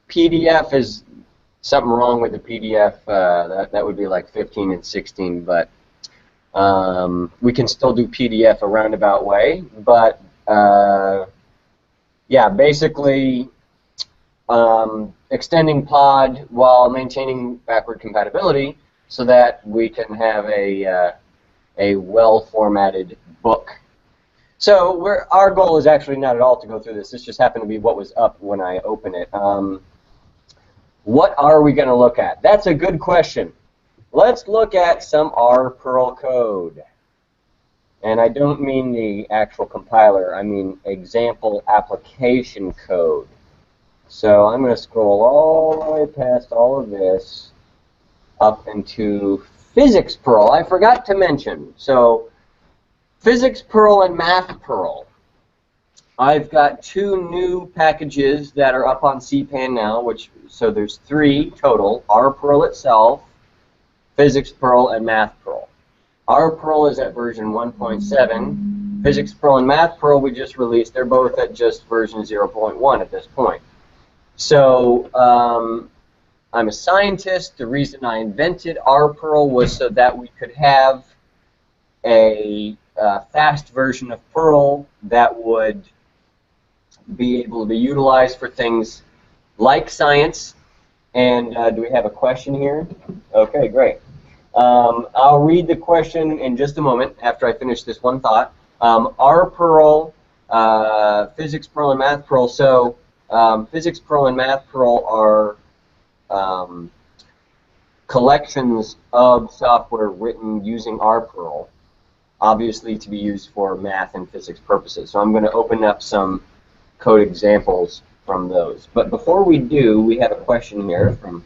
PDF is something wrong with the PDF. That would be like 15 and 16, but we can still do PDF a roundabout way. But yeah, basically extending pod while maintaining backward compatibility so that we can have a well-formatted book. So our goal is actually not at all to go through this. This just happened to be what was up when I opened it. What are we going to look at? That's a good question. Let's look at some RPerl code. And I don't mean the actual compiler. I mean example application code. So I'm going to scroll all the way past all of this up into PhysicsPerl. I forgot to mention. So PhysicsPerl and MathPerl. I've got two new packages that are up on CPAN now, so there's 3 total: RPerl itself, PhysicsPerl, and MathPerl. RPerl is at version 1.7. PhysicsPerl and MathPerl we just released. They're both at just version 0.1 at this point. So I'm a scientist. The reason I invented RPerl was so that we could have a fast version of Perl that would be able to be utilized for things like science. And do we have a question here? Okay, great. I'll read the question in just a moment after I finish this one thought. RPerl, PhysicsPerl, and MathPerl. So PhysicsPerl and MathPerl are collections of software written using RPerl, obviously to be used for math and physics purposes. So I'm going to open up some code examples from those. But before we do, we have a question here from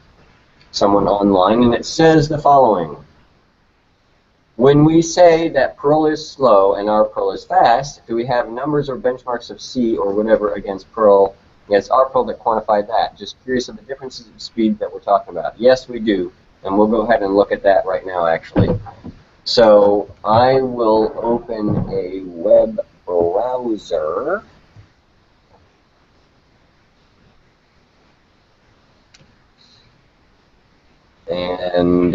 someone online, and it says the following. When we say that Perl is slow and RPerl is fast, do we have numbers or benchmarks of C or whatever against RPerl that quantify that? Just curious of the differences in speed that we're talking about. Yes, we do, and we'll go ahead and look at that right now, actually. So I will open a web browser. And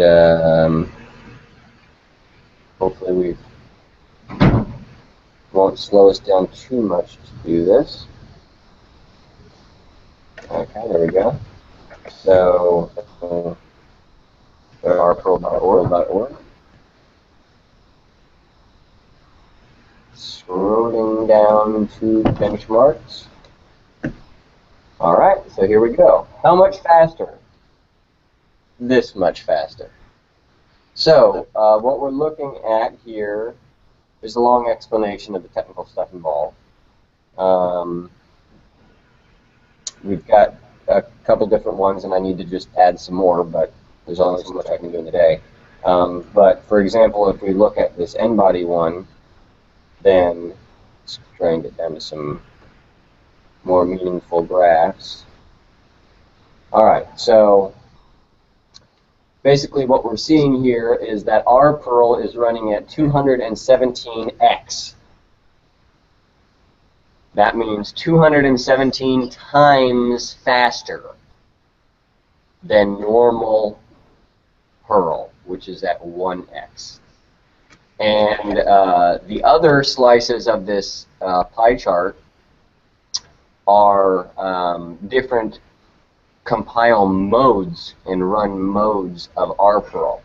hopefully we won't slow us down too much to do this. Okay, there we go. So, RPerl.org. Scrolling down to benchmarks. All right, so here we go. How much faster? This much faster. So, what we're looking at here is a long explanation of the technical stuff involved. We've got a couple different ones, and I need to just add some more, but there's only so much I can do in the day. But for example, if we look at this n-body one, then let's try and get down to some more meaningful graphs. All right, so basically what we're seeing here is that RPerl is running at 217x. That means 217 times faster than normal Perl, which is at 1x. And the other slices of this pie chart are different compile modes and run modes of RPerl.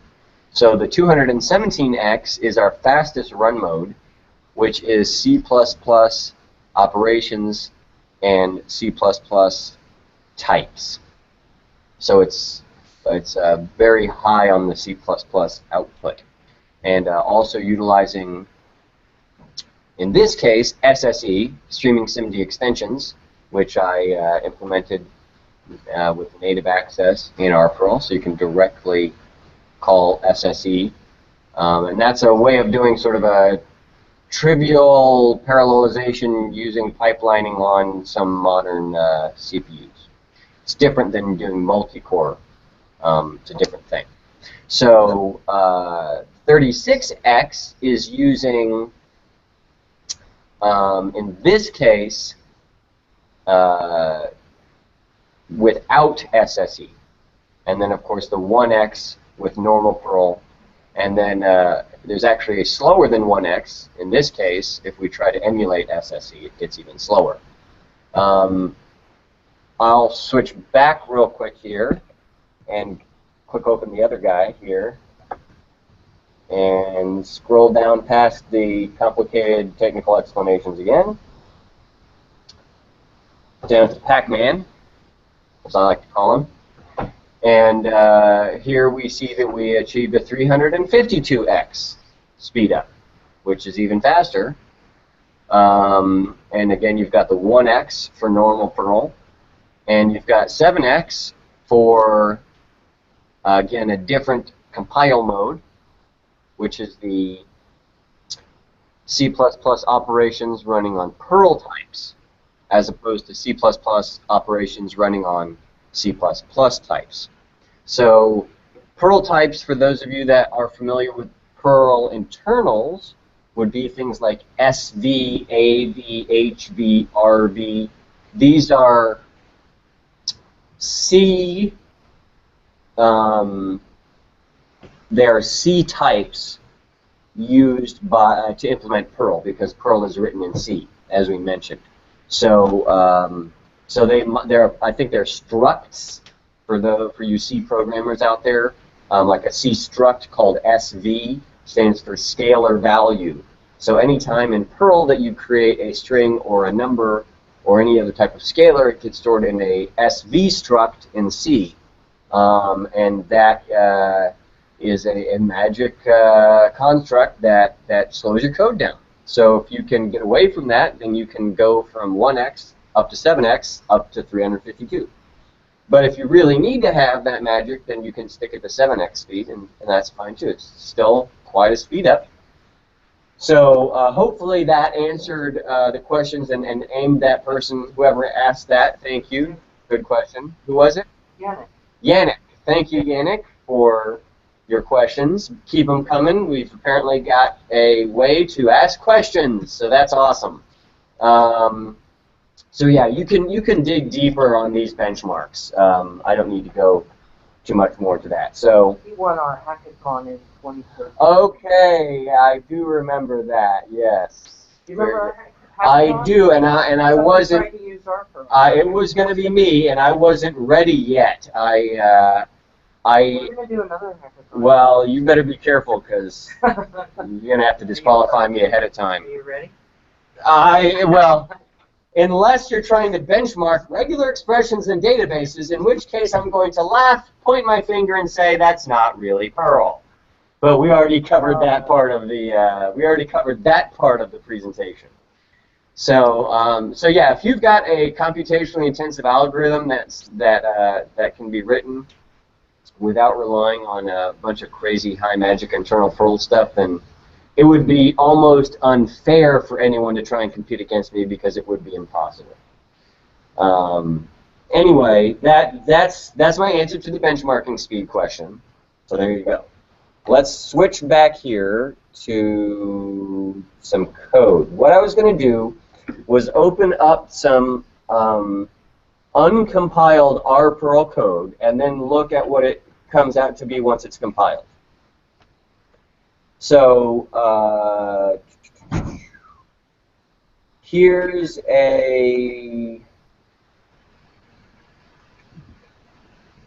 So the 217x is our fastest run mode, which is C++ operations and C++ types. So it's very high on the C++ output, and also utilizing, in this case, SSE, Streaming SIMD Extensions, which I implemented with native access in RPerl, so you can directly call SSE. And that's a way of doing sort of a trivial parallelization using pipelining on some modern CPUs. It's different than doing multi-core. It's a different thing. So 36x is using, in this case, without SSE. And then, of course, the 1x with normal Perl. And then there's actually a slower than 1x. In this case, if we try to emulate SSE, it gets even slower. I'll switch back real quick here and click open the other guy here and scroll down past the complicated technical explanations again, down to Pac-Man, as I like to call him. And here we see that we achieved a 352x speed up, which is even faster. And again, you've got the 1x for normal Perl, and you've got 7x for, again, a different compile mode, which is the C++ operations running on Perl types, as opposed to C++ operations running on C++ types. So Perl types, for those of you that are familiar with Perl internals, would be things like SV, AV, HV, RV. These are C, they're C types used to implement Perl, because Perl is written in C, as we mentioned. So I think they're structs for you C programmers out there. Like a C struct called SV stands for scalar value. So anytime in Perl that you create a string or a number or any other type of scalar, it gets stored in a SV struct in C. And that is a magic construct that slows your code down. So if you can get away from that, then you can go from 1x up to 7x, up to 352. But if you really need to have that magic, then you can stick it to 7x speed, and that's fine too. It's still quite a speed up. So hopefully that answered the questions and aimed that person, whoever asked that. Thank you. Good question. Who was it? Yannick. Yannick. Thank you, Yannick, for your questions. Keep them coming. We've apparently got a way to ask questions, so that's awesome. So yeah, you can dig deeper on these benchmarks. I don't need to go too much more to that. So He won our hackathon in 2013. okay, I do remember that. Yes. Do you remember our I hackathon? do, and I Somebody wasn't. tried to use RPerl. It was going to be me, and I wasn't ready yet. We're gonna do another hackathon. Well, you better be careful because you're going to have to disqualify me ahead of time. Are you ready? Well, unless you're trying to benchmark regular expressions in databases, in which case I'm going to laugh, point my finger, and say that's not really Perl. But we already covered that part of the presentation. So so yeah, if you've got a computationally intensive algorithm that can be written without relying on a bunch of crazy high magic internal Perl stuff, then it would be almost unfair for anyone to try and compete against me because it would be impossible. Anyway, that's my answer to the benchmarking speed question. So there you go. Let's switch back here to some code. What I was going to do was open up some uncompiled RPerl code and then look at what it comes out to be once it's compiled. So here's a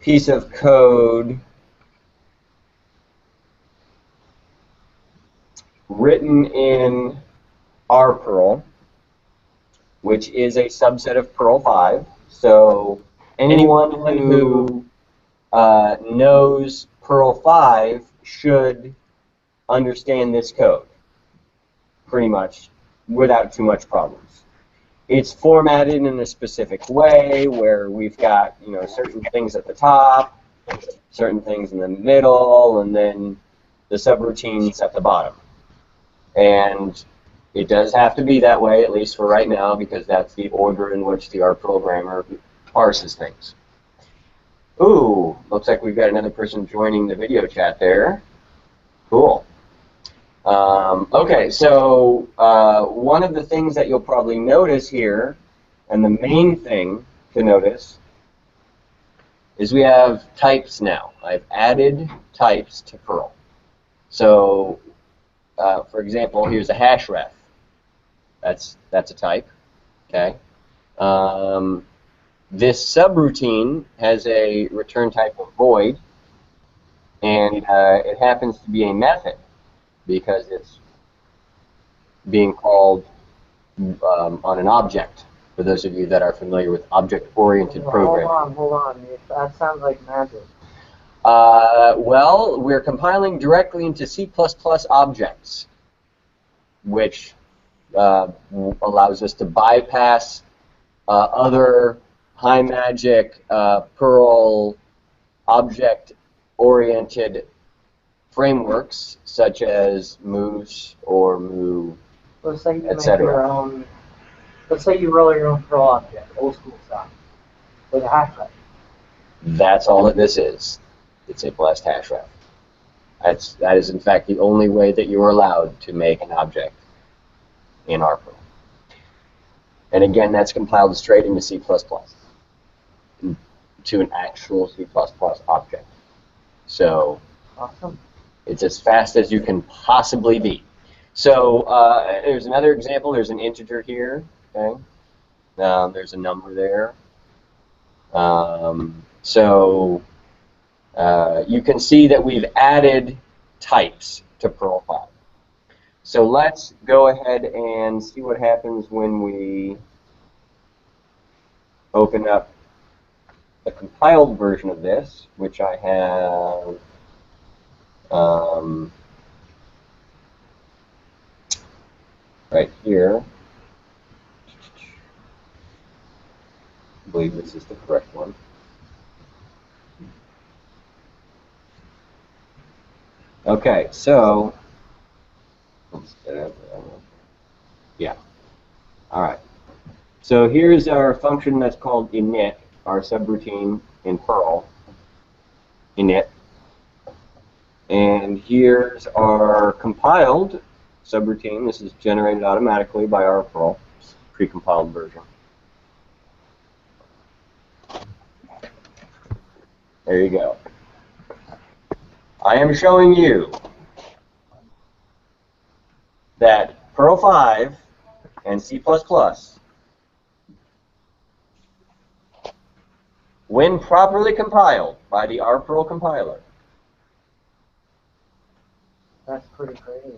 piece of code written in RPerl, which is a subset of Perl 5. So anyone who knows Perl 5 should understand this code pretty much without too much problems. It's formatted in a specific way where we've got, you know, certain things at the top, certain things in the middle, and then the subroutines at the bottom. And it does have to be that way, at least for right now, because that's the order in which the R programmer parses things. Ooh, looks like we've got another person joining the video chat there. Cool. Okay, so one of the things that you'll probably notice here, and the main thing to notice, is we have types now. I've added types to Perl. So, for example, here's a hash ref. That's a type. Okay. This subroutine has a return type of void, and it happens to be a method because it's being called on an object, for those of you that are familiar with object-oriented programming. Hold on. That sounds like magic. Well, we're compiling directly into C++ objects, which allows us to bypass other high magic Perl object-oriented frameworks such as Moose or Moo, Let's say you make etc. your own. Let's say you roll your own Perl object, old school style, with a hash ref. That's all that this is. It's a blessed hash ref. That is in fact the only way that you are allowed to make an object in RPerl. And again, that's compiled straight into C++, to an actual C++ object. So Awesome. it's as fast as you can possibly be. So there's another example. There's an integer here. Okay. There's a number there. So you can see that we've added types to Perl 5. So let's go ahead and see what happens when we open up the compiled version of this, which I have right here. I believe this is the correct one. Okay, so yeah. All right. So here's our function that's called init, our subroutine in Perl. Init. And here's our compiled subroutine. This is generated automatically by RPerl, pre-compiled version. There you go. I am showing you that Perl 5 and C++, when properly compiled by the RPerl compiler, That's pretty great.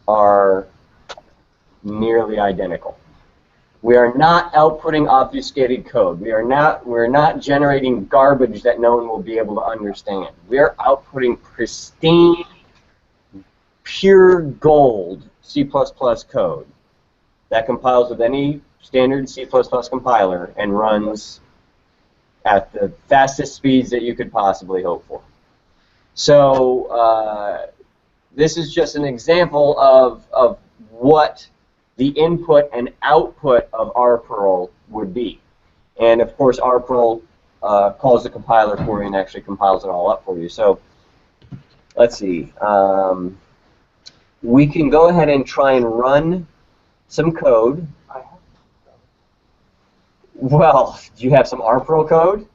are nearly identical. We are not outputting obfuscated code. We're not generating garbage that no one will be able to understand. We are outputting pristine, pure gold C++ code that compiles with any standard C++ compiler and runs at the fastest speeds that you could possibly hope for. So this is just an example of what the input and output of RPerl would be. And of course, RPerl calls the compiler for you and actually compiles it all up for you. So let's see. We can go ahead and try and run some code. Well, do you have some RPerl code?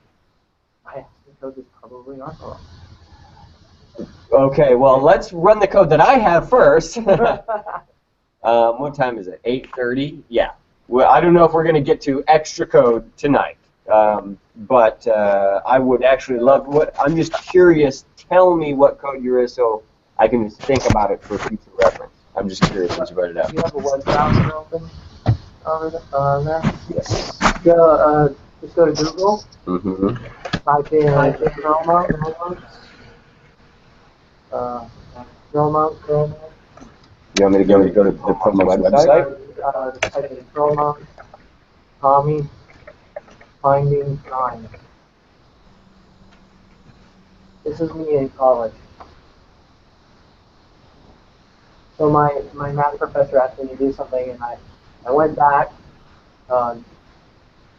I have some code that's probably RPerl. Okay, well, let's run the code that I have first. What time is it? 8:30? Yeah. Well, I don't know if we're going to get to extra code tonight, but I would actually love what. I'm just curious. Tell me what code you're in so I can think about it for future reference. I'm just curious once you write it out. Do you have a web browser open over there? Yes. Just go to Google. Mm-hmm. Type in Perl mode. Perl mode. You want me to go to the Perlmongers website? Type in Perl mode. Tommy. Finding 9. This is me in college. So my math professor asked me to do something, and I went back,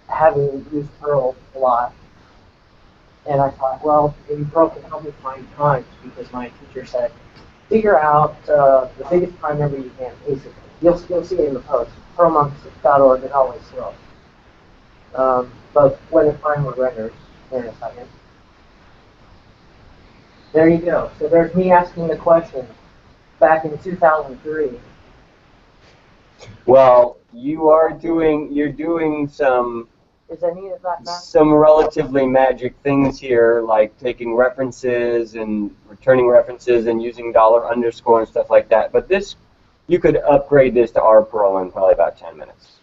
having used Perl a lot, and I thought, well, maybe Perl can help me find times, because my teacher said, figure out the biggest prime number you can, basically. You'll see it in the post. Perlmonks.org is always slow. But when the prime were renders, in a second. There you go. So there's me asking the question back in 2003. Well, you're doing some Is any of that math? some relatively magic things here, like taking references and returning references and using $_ and stuff like that. But this, you could upgrade this to RPerl in probably about 10 minutes,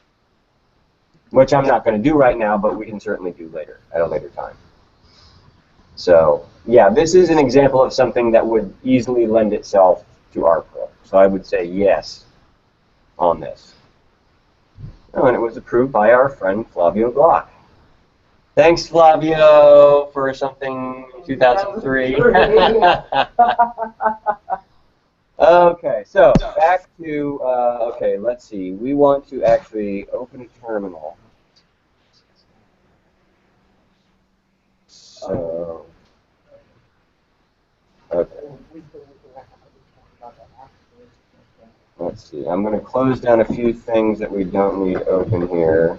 which I'm not going to do right now, but we can certainly do later, at a later time. So, yeah, this is an example of something that would easily lend itself to RPerl. So I would say yes on this. Oh, and it was approved by our friend Flavio Glock. Thanks, Flavio, for something in 2003. Okay, so back to, okay, let's see. We want to actually open a terminal. So, okay. Let's see. I'm going to close down a few things that we don't need open here.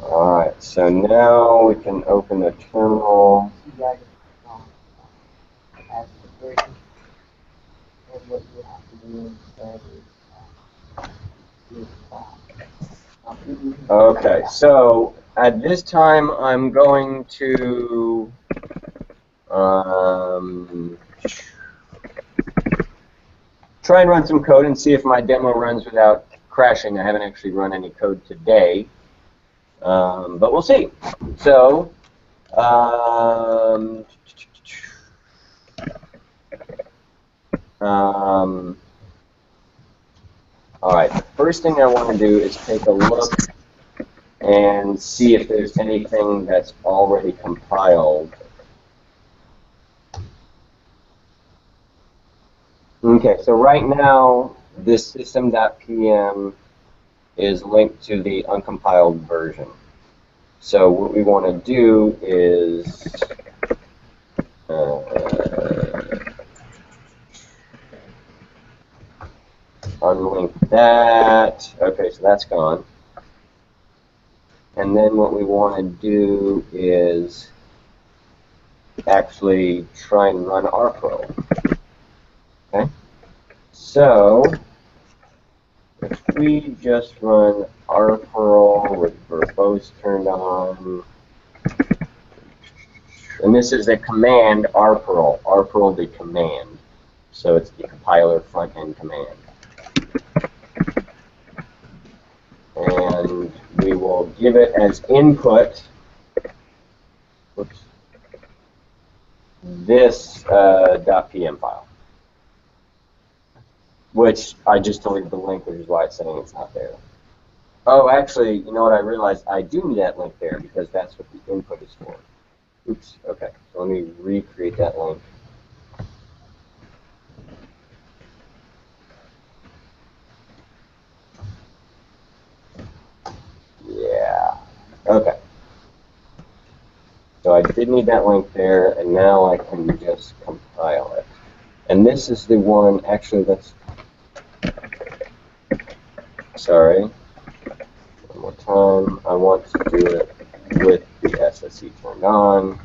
All right. So now we can open the terminal. Okay. So at this time, I'm going to try and run some code and see if my demo runs without crashing. I haven't actually run any code today, but we'll see. So, All right, the first thing I want to do is take a look and see if there's anything that's already compiled. Okay, so right now, this system.pm is linked to the uncompiled version. So what we want to do is unlink that. Okay, so that's gone. And then what we want to do is actually try and run RPerl. Okay? So if we just run RPerl with verbose turned on, and this is a command RPerl the command. So it's the compiler front end command. And we will give it as input this .pm file, which I just deleted the link, which is why it's saying it's not there. Oh, actually, you know what? I realized I do need that link there because that's what the input is for. Oops. Okay. So let me recreate that link. Yeah. Okay. So I did need that link there, and now I can just compile it. And this is the one, actually, that's, sorry, one more time. I want to do it with the SSE turned on.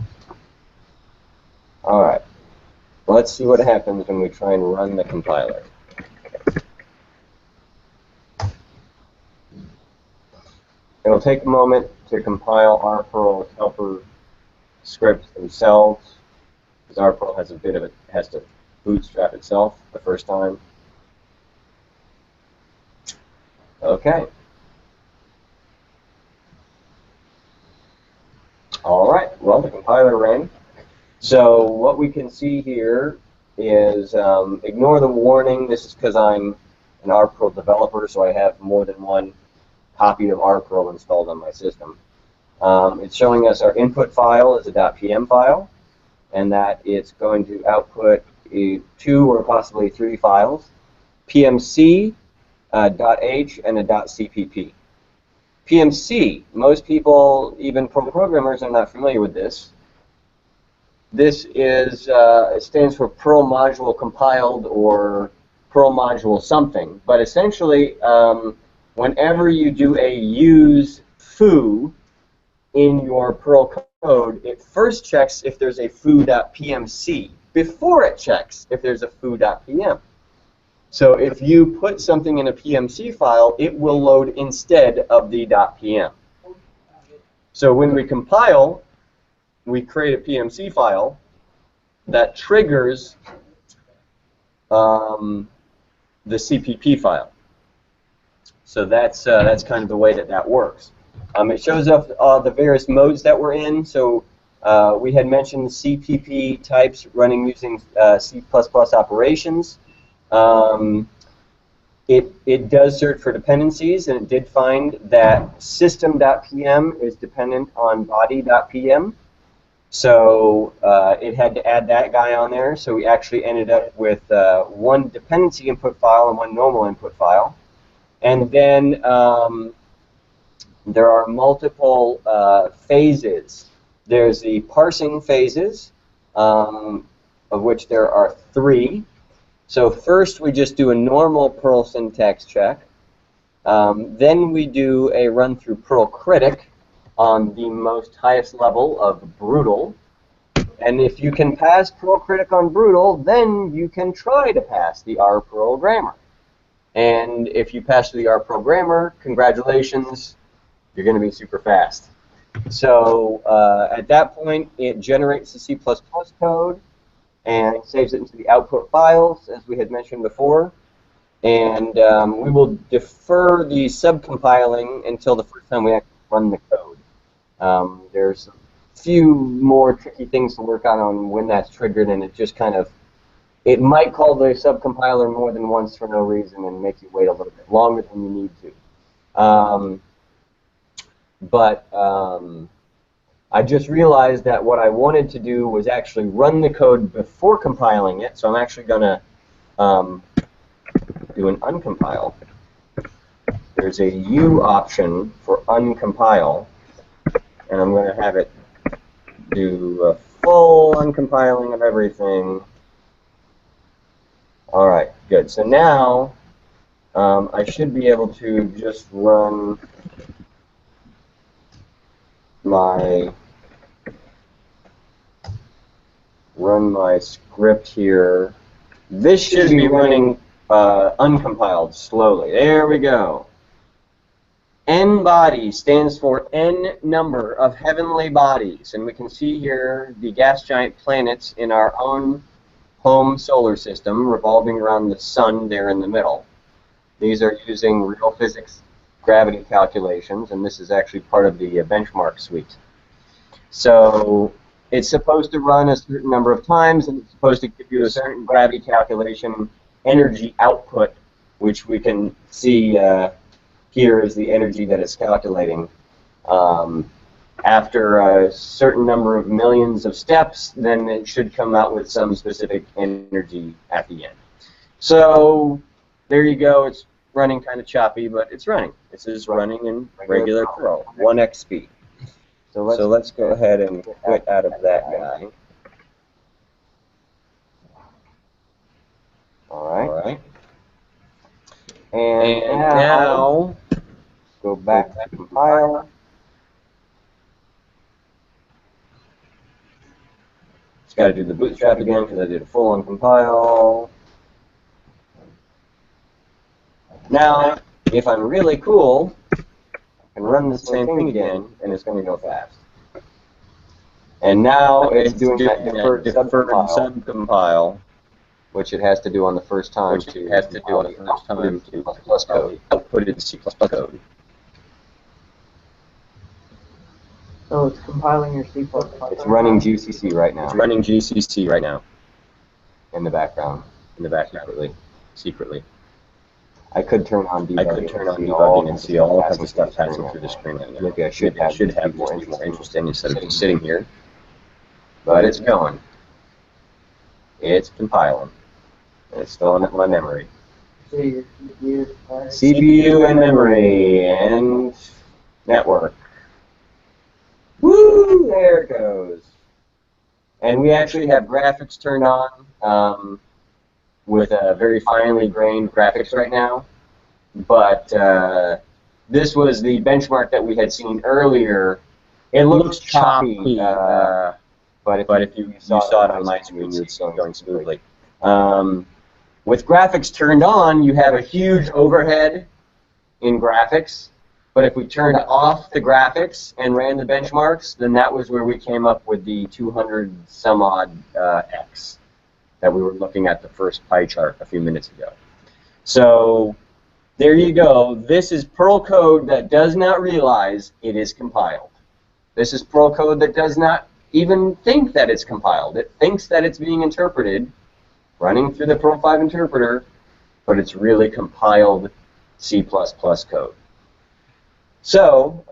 All right. Let's see what happens when we try and run the compiler. It'll take a moment to compile RPerl helper scripts themselves, because RPerl has a bit of it, has to bootstrap itself the first time. Okay. All right. Well, the compiler ran. So what we can see here is, ignore the warning. This is because I'm an RPerl developer, so I have more than one copy of RPerl installed on my system. It's showing us our input file is a .pm file, and that it's going to output 2 or possibly 3 files, PMC, .h, and a .cpp. PMC, most people, even Perl programmers, are not familiar with this. This is, it stands for Perl Module Compiled or Perl Module something, but essentially, whenever you do a use foo in your Perl code, it first checks if there's a foo.pmc before it checks if there's a foo.pm. So if you put something in a PMC file, it will load instead of the .pm. So when we compile, we create a PMC file that triggers the CPP file. So that's kind of the way that works. It shows up the various modes that we're in. So we had mentioned CPP types running using C++ operations. It does search for dependencies, and it did find that system.pm is dependent on body.pm. So it had to add that guy on there. So we actually ended up with one dependency input file and one normal input file. And then there are multiple phases. There's the parsing phases, of which there are 3. So first we just do a normal Perl syntax check. Then we do a run through Perl critic on the most highest level of brutal. And if you can pass Perl critic on brutal, then you can try to pass the RPerl grammar. And if you pass the RPerl grammar, congratulations, you're going to be super fast. So at that point, it generates the C++ code and saves it into the output files, as we had mentioned before. And we will defer the subcompiling until the first time we actually run the code. There's a few more tricky things to work on when that's triggered, and it just kind of it might call the subcompiler more than once for no reason and make you wait a little bit longer than you need to. I just realized that what I wanted to do was actually run the code before compiling it, so I'm actually going to do an uncompile. There's a U option for uncompile, and I'm going to have it do a full uncompiling of everything. All right, good. So now I should be able to just run my script here. This should be running uncompiled slowly. There we go. N body stands for N number of heavenly bodies, and we can see here the gas giant planets in our own home solar system revolving around the sun there in the middle. These are using real physics gravity calculations, and this is actually part of the benchmark suite. So it's supposed to run a certain number of times, and it's supposed to give you a certain gravity calculation energy output, which we can see here is the energy that it's calculating. After a certain number of millions of steps, then it should come out with some specific energy at the end. So there you go. It's running kind of choppy, but it's running. This is running in regular Perl, 1x speed. So let's go ahead and quit out of that guy. All right. And now go back to compile. Just got to do the bootstrap again because I did a full uncompile. Now, if I'm really cool, I can run the same thing again, and it's going to go fast. And now it's doing that deferred subcompile, which it has to do on the first time to plus code, outputted C++ code. So it's compiling your C++. It's running GCC right now. It's running GCC right now. In the background. Secretly. I could turn on debugging and see all kinds of stuff passing through the screen right now. Maybe I should have more interesting instead of just sitting here. But it's going. It's compiling. And it's filling up my memory. CPU and memory and network. Woo! There it goes. And we actually have graphics turned on with very finely grained graphics right now. But this was the benchmark that we had seen earlier. It looks choppy, but if you saw it on my screen, it's going smoothly. With graphics turned on, you have a huge overhead in graphics. But if we turned off the graphics and ran the benchmarks, then that was where we came up with the 200 some odd X that we were looking at the first pie chart a few minutes ago. So there you go. This is Perl code that does not realize it is compiled. This is Perl code that does not even think that it's compiled. It thinks that it's being interpreted, running through the Perl 5 interpreter, but it's really compiled C++ code. So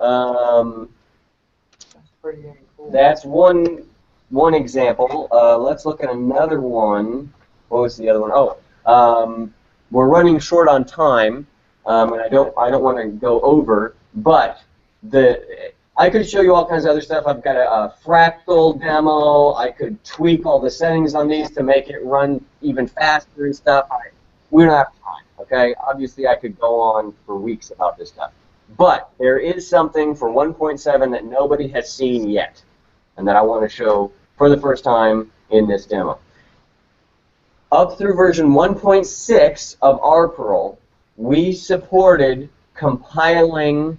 that's one example. Let's look at another one. What was the other one? Oh, we're running short on time, and I don't want to go over. But I could show you all kinds of other stuff. I've got a fractal demo. I could tweak all the settings on these to make it run even faster and stuff. We don't have time. Okay. Obviously, I could go on for weeks about this stuff. But there is something for 1.7 that nobody has seen yet, and that I want to show for the first time in this demo. Up through version 1.6 of RPerl, we supported compiling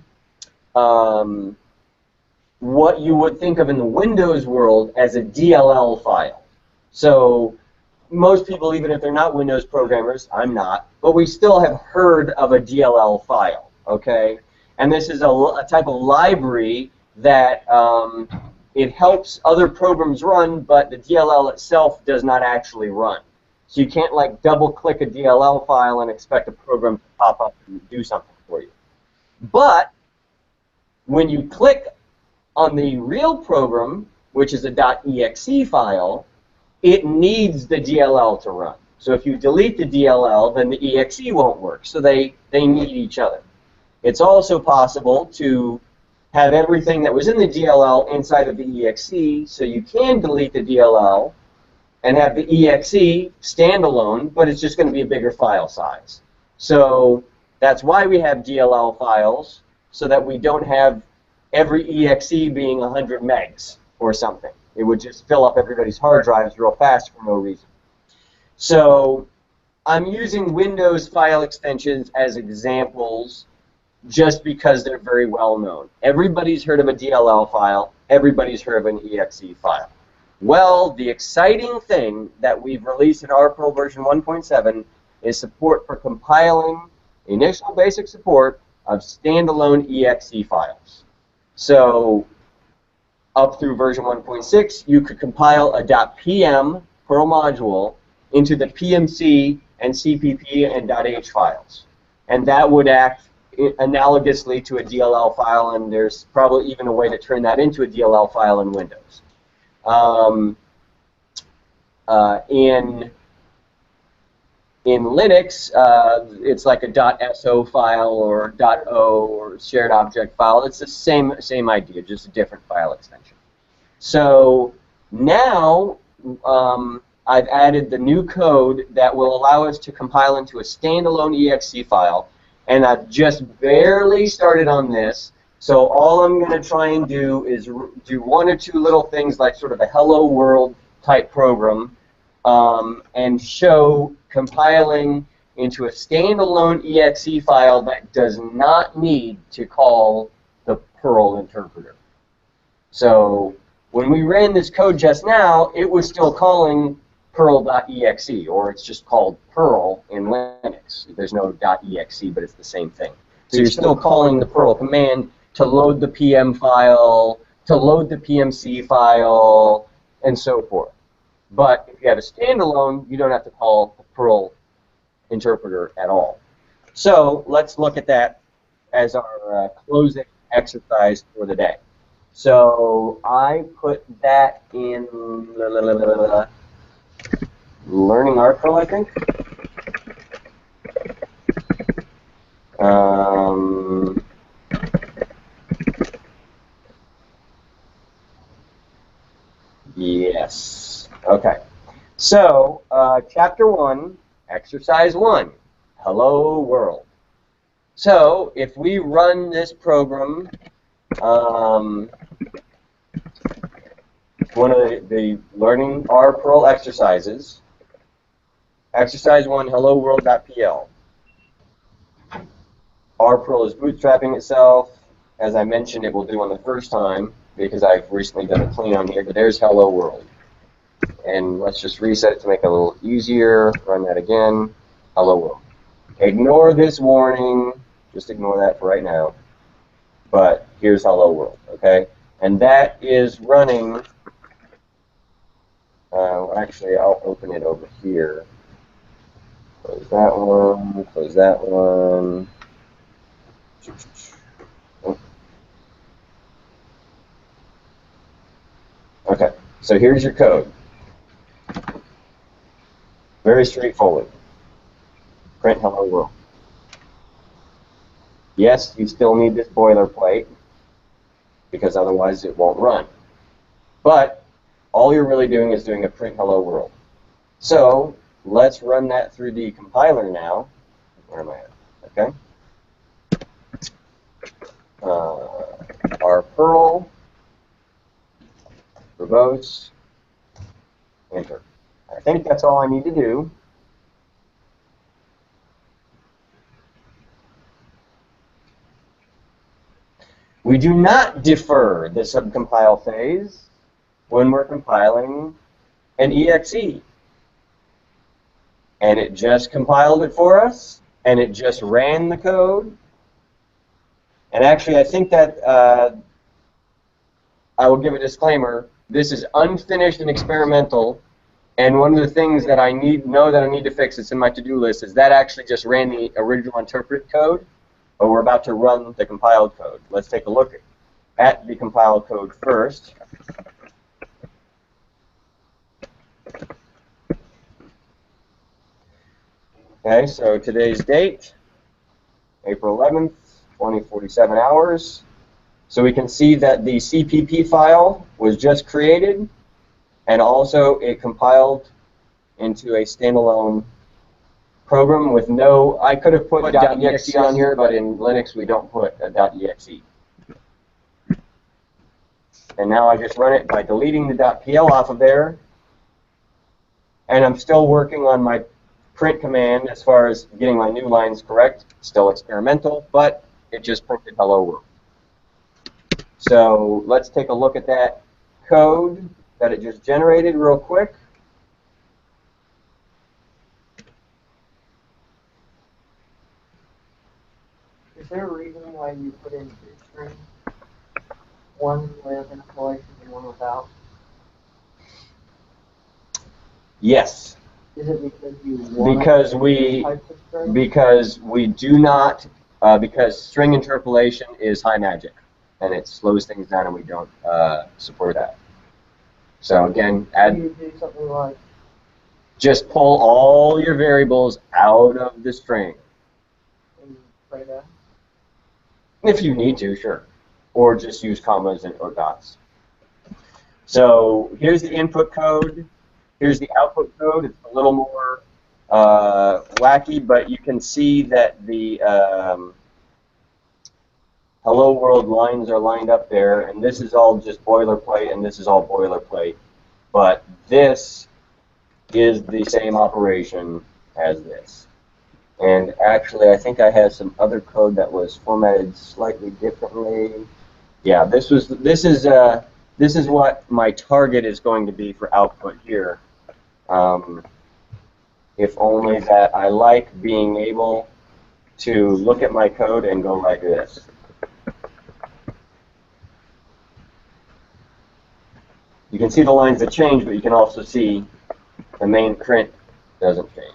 what you would think of in the Windows world as a DLL file. So most people, even if they're not Windows programmers, I'm not, but we still have heard of a DLL file, okay? And this is a type of library that it helps other programs run, but the DLL itself does not actually run. So you can't like double click a DLL file and expect a program to pop up and do something for you. But when you click on the real program, which is a .exe file, it needs the DLL to run. So if you delete the DLL, then the exe won't work. So they need each other. It's also possible to have everything that was in the DLL inside of the exe, so you can delete the DLL and have the exe standalone, but it's just going to be a bigger file size. So that's why we have DLL files, so that we don't have every exe being 100 megs or something. It would just fill up everybody's hard drives real fast for no reason. So I'm using Windows file extensions as examples just because they're very well known. Everybody's heard of a DLL file. Everybody's heard of an exe file. Well, the exciting thing that we've released in RPerl version 1.7 is support for compiling initial basic support of standalone exe files. So up through version 1.6, you could compile a .pm Perl module into the PMC and CPP and .h files. And that would act analogously to a DLL file, and there's probably even a way to turn that into a DLL file in Windows. In Linux, it's like a .so file or .o or shared object file. It's the same idea, just a different file extension. So now I've added the new code that will allow us to compile into a standalone exe file, and I've just barely started on this. So all I'm going to try and do is do one or two little things like sort of a hello world type program, and show compiling into a standalone exe file that does not need to call the Perl interpreter. So when we ran this code just now, it was still calling perl.exe, or it's just called Perl in Linux. There's no .exe, but it's the same thing. So you're still calling the Perl command to load the PM file, to load the PMC file, and so forth. But if you have a standalone, you don't have to call the Perl interpreter at all. So let's look at that as our closing exercise for the day. So I put that in learning RPerl, I think. Yes. Okay. So, Chapter 1, Exercise 1, Hello World. So, if we run this program, one of the learning RPerl exercises, Exercise 1, Hello World.pl. RPerl is bootstrapping itself. As I mentioned, it will do on the first time, because I've recently done a clean on here, but there's Hello World. And let's just reset it to make it a little easier. Run that again. Hello World. Ignore this warning. Just ignore that for right now. But here's Hello World, okay? And that is running. Actually, I'll open it over here. Close that one. Close that one. Okay, so here's your code. Very straightforward. Print hello world. Yes, you still need this boilerplate, because otherwise it won't run. But all you're really doing is doing a print hello world. So let's run that through the compiler now. Where am I at? Okay. RPerl, verbose, enter. I think that's all I need to do. We do not defer the subcompile phase when we're compiling an exe. And it just compiled it for us, and it just ran the code. And actually, I think that I will give a disclaimer. This is unfinished and experimental, And one of the things that I need to fix, it's in my to-do list, is that actually just ran the original interpret code, but we're about to run the compiled code. Let's take a look at the compiled code first. Okay, so today's date, April 11th, 2047 hours. So we can see that the CPP file was just created, and also it compiled into a standalone program with no, I could have put .exe on here, but in Linux we don't put a .exe. And now I just run it by deleting the .pl off of there, and I'm still working on my print command as far as getting my new lines correct. Still experimental, but it just printed hello world. So let's take a look at that code that it just generated real quick. Is there a reason why you put in two strings? One with interpolation and one without? Yes. Is it because you want because we do not, because string interpolation is high magic, and it slows things down, and we don't support that. So again, you do something like just pull all your variables out of the string. and try that? If you need to, sure. Or just use commas or dots. So here's the input code. Here's the output code. It's a little more wacky, but you can see that the hello world lines are lined up there, and this is all just boilerplate, and this is all boilerplate. But this is the same operation as this. And actually, I think I had some other code that was formatted slightly differently. Yeah, this is what my target is going to be for output here. If only that I like being able to look at my code and go like this. You can see the lines that change, but you can also see the main print doesn't change.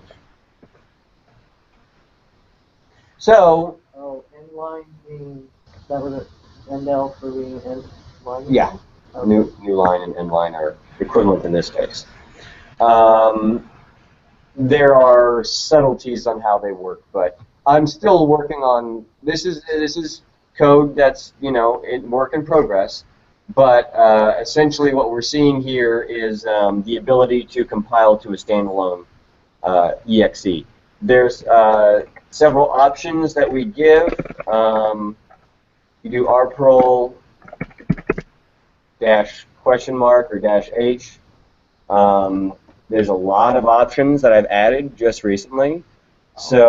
So, end line means that was end L for being end line? Yeah, okay. new line and end line are equivalent in this case. There are subtleties on how they work, but I'm still working on this. Is code that's work in progress. But essentially, what we're seeing here is the ability to compile to a standalone exe. There's several options that we give. You do RPerl -? or -h. There's a lot of options that I've added just recently. So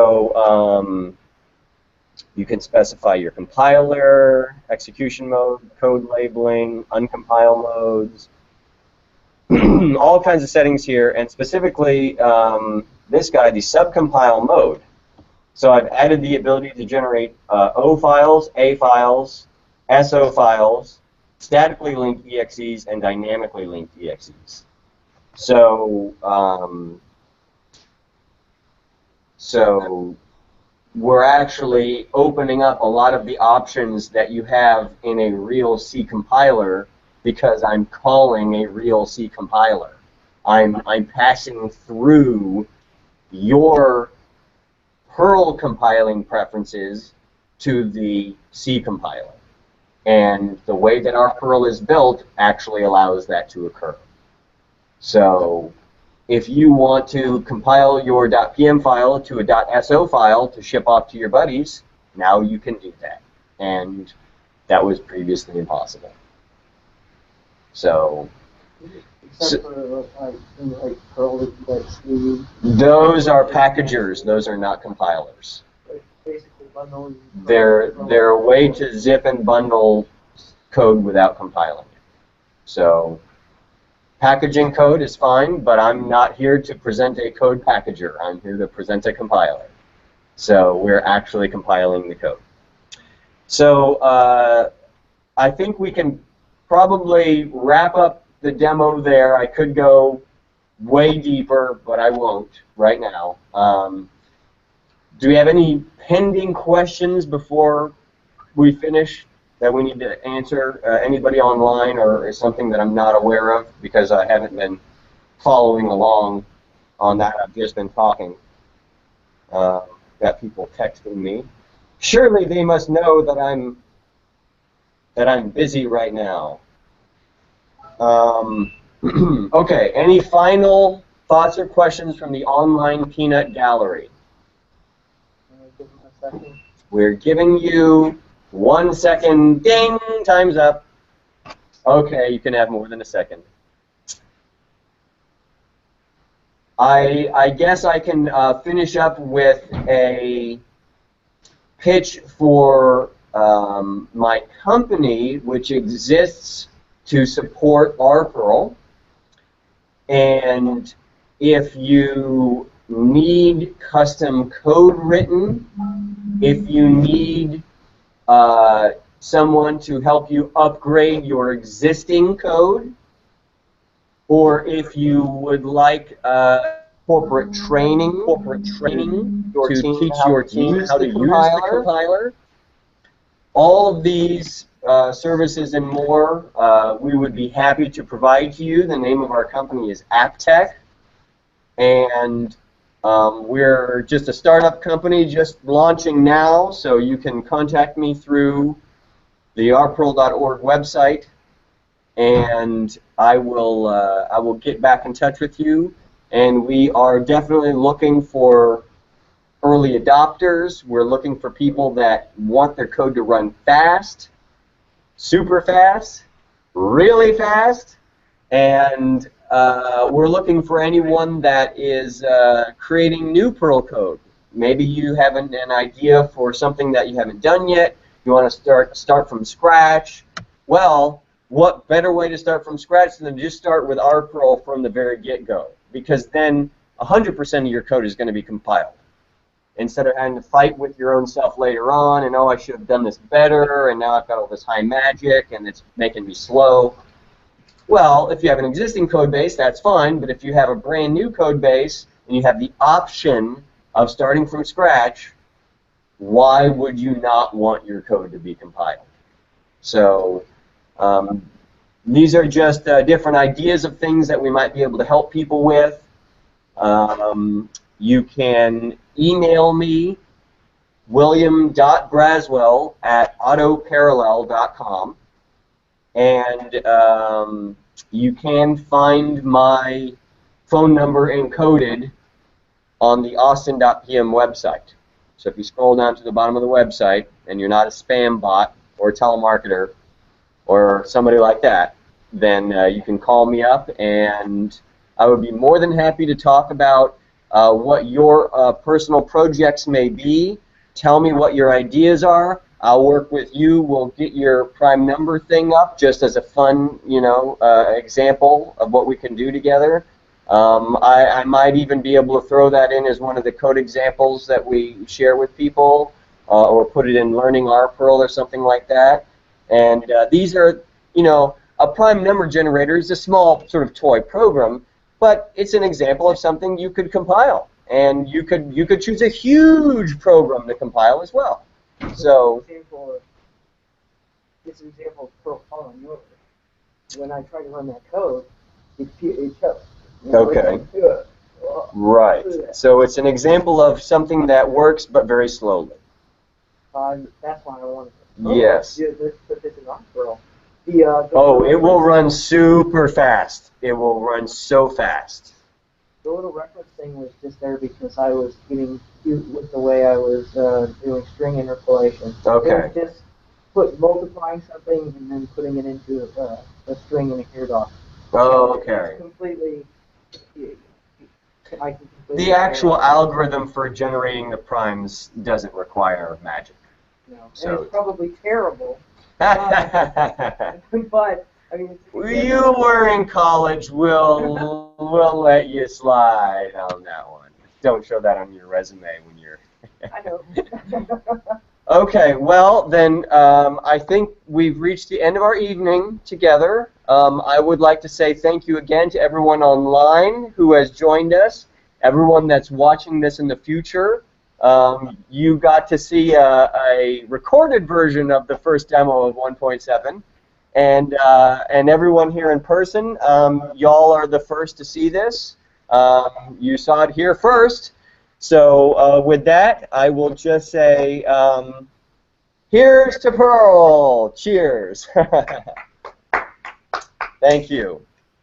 you can specify your compiler, execution mode, code labeling, uncompile modes, all kinds of settings here, and specifically this guy, the subcompile mode. So I've added the ability to generate O files, A files, SO files, statically linked EXEs, and dynamically linked EXEs. So, we're actually opening up a lot of the options that you have in a real C compiler because I'm calling a real C compiler. I'm passing through your Perl compiling preferences to the C compiler. And the way that our Perl is built actually allows that to occur. So if you want to compile your .pm file to a .so file to ship off to your buddies, now you can do that. And that was previously impossible. So, Except for like Perl .c. Those are packagers. Those are not compilers. Basically bundling. They're a way to zip and bundle code without compiling it. So packaging code is fine, but I'm not here to present a code packager. I'm here to present a compiler. So we're actually compiling the code. So I think we can probably wrap up the demo there. I could go way deeper, but I won't right now. Do we have any pending questions before we finish that we need to answer? Anybody online, or is something that I'm not aware of because I haven't been following along on that? I've just been talking. Got people texting me. Surely they must know that I'm busy right now. Okay, any final thoughts or questions from the online peanut gallery? Give them a second. We're giving you 1 second. Ding, time's up. Okay, you can have more than a second. I guess I can finish up with a pitch for my company, which exists to support RPerl. And if you need custom code written, if you need someone to help you upgrade your existing code, or if you would like corporate training to teach your team how to use the compiler, all of these services and more, we would be happy to provide to you. The name of our company is AppTech, and we're just a startup company, just launching now, so you can contact me through the rperl.org website, and I will get back in touch with you. And we are definitely looking for early adopters. We're looking for people that want their code to run fast, super fast, really fast, and we're looking for anyone that is creating new Perl code. Maybe you have an idea for something that you haven't done yet. You want to start from scratch. Well, what better way to start from scratch than to just start with RPerl from the very get-go? Because then 100% of your code is going to be compiled. Instead of having to fight with your own self later on, and oh, I should have done this better, and now I've got all this high magic, and it's making me slow. Well, if you have an existing code base, that's fine, but if you have a brand new code base, and you have the option of starting from scratch, why would you not want your code to be compiled? So these are just different ideas of things that we might be able to help people with. You can email me, william.braswell@autoparallel.com, and you can find my phone number encoded on the austin.pm website. So if you scroll down to the bottom of the website and you're not a spam bot or a telemarketer or somebody like that, then you can call me up, and I would be more than happy to talk about what your personal projects may be. Tell me what your ideas are. I'll work with you. We'll get your prime number thing up just as a fun, example of what we can do together. I might even be able to throw that in as one of the code examples that we share with people, or put it in Learning RPerl or something like that. And these are, a prime number generator is a small sort of toy program, but it's an example of something you could compile, and you could choose a huge program to compile as well. So this example of Perl falling over. When I try to run that code, it chokes. Okay. Right. So it's an example of something that works, but very slowly. That's why I wanted to. Yes. Let's put this in RPerl. It will run super fast. It will run so fast. The little reference thing was just there because I was getting cute with the way I was doing string interpolation. Okay. It was just multiplying something and then putting it into a string in a here doc. Oh, okay. It's completely. The actual algorithm for generating the primes doesn't require magic. No, so and it's probably terrible. But I mean, you were in college. We'll let you slide on that one. Don't show that on your resume when you're. I know. Okay, well then I think we've reached the end of our evening together. I would like to say thank you again to everyone online who has joined us, everyone that's watching this in the future. You got to see a recorded version of the first demo of 1.7, and everyone here in person, y'all are the first to see this. You saw it here first. So with that, I will just say, here's to Perl! Cheers! Thank you.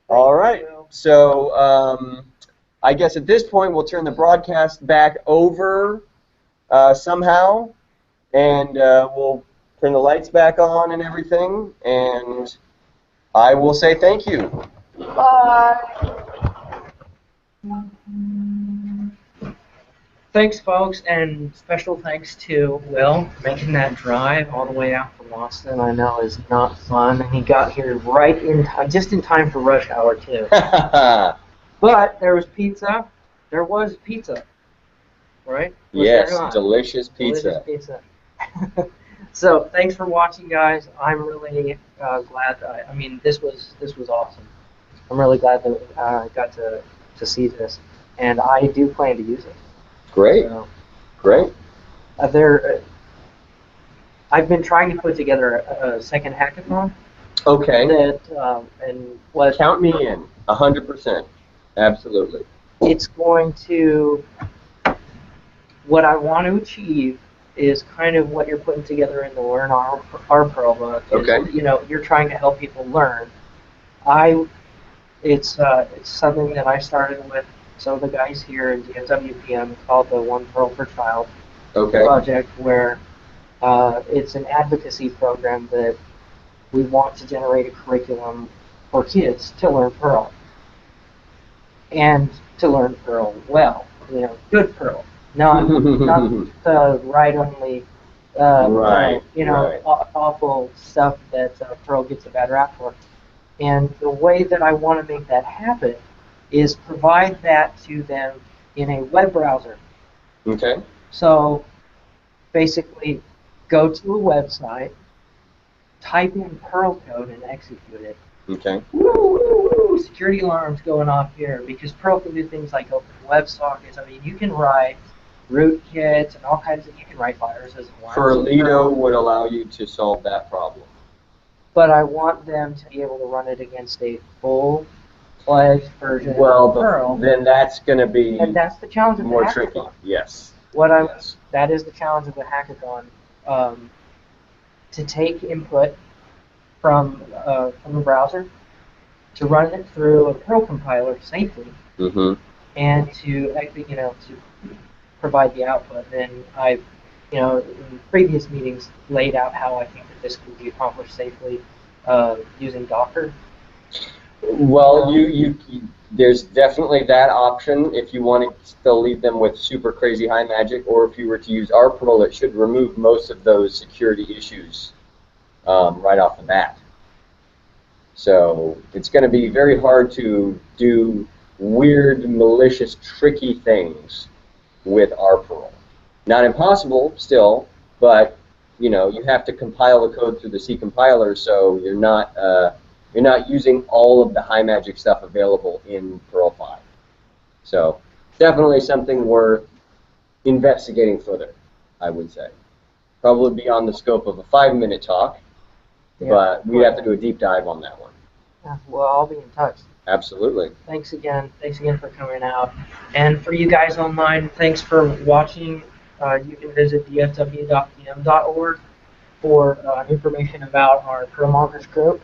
All right. So I guess at this point, we'll turn the broadcast back over somehow, and we'll turn the lights back on and everything, and I will say thank you. Bye! Thanks, folks, and special thanks to Will making that drive all the way out from Austin. I know is not fun, and he got here right in time, just in time for rush hour too. But there was pizza. There was pizza, right? Yes, delicious pizza. Delicious pizza. So thanks for watching, guys. I'm really glad. I mean, this was awesome. I'm really glad that I got to see this, and I do plan to use it. Great, so, great. I've been trying to put together a second hackathon. Okay. That and what? Count me in, 100%. Absolutely. It's going to. What I want to achieve is kind of what you're putting together in the Learn RPerl book. Okay. You know, you're trying to help people learn. It's something that I started with some of the guys here in DFW.pm called the One Perl per Child project, where it's an advocacy program that we want to generate a curriculum for kids to learn Perl. And to learn Perl well, you know, good Perl. Not the right-only, awful stuff that Perl gets a bad rap for. And the way that I want to make that happen is provide that to them in a web browser. Okay. So basically, go to a website, type in Perl code, and execute it. Okay. Woo! Security alarms going off here because Perl can do things like open WebSockets. I mean, you can write rootkits and all kinds of. You can write viruses. Perlito would allow you to solve that problem. But I want them to be able to run it against a full-fledged version of Perl. Then that's going to be and that's the challenge of more the tricky. hackathon. Yes. That is the challenge of the hackathon. To take input from the browser, to run it through a Perl compiler safely, and to provide the output. And I've in previous meetings laid out how I think that this could be accomplished safely using Docker. Well, there's definitely that option if you want to still leave them with super crazy high magic, or if you were to use RPerl, it should remove most of those security issues right off the bat. So it's going to be very hard to do weird, malicious, tricky things with RPerl. Not impossible still, but you have to compile the code through the C compiler, so you're not using all of the high magic stuff available in Perl 5. So definitely something worth investigating further, I would say. Probably beyond the scope of a 5-minute talk, but we'd have to do a deep dive on that one. Yeah, well, I'll be in touch. Absolutely. Thanks again for coming out. And for you guys online, thanks for watching. You can visit dfw.pm.org for information about our PerlMongers group.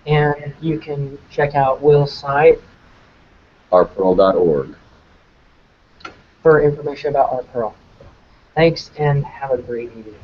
And you can check out Will's site, RPerl.org, for information about RPerl. Thanks, and have a great evening.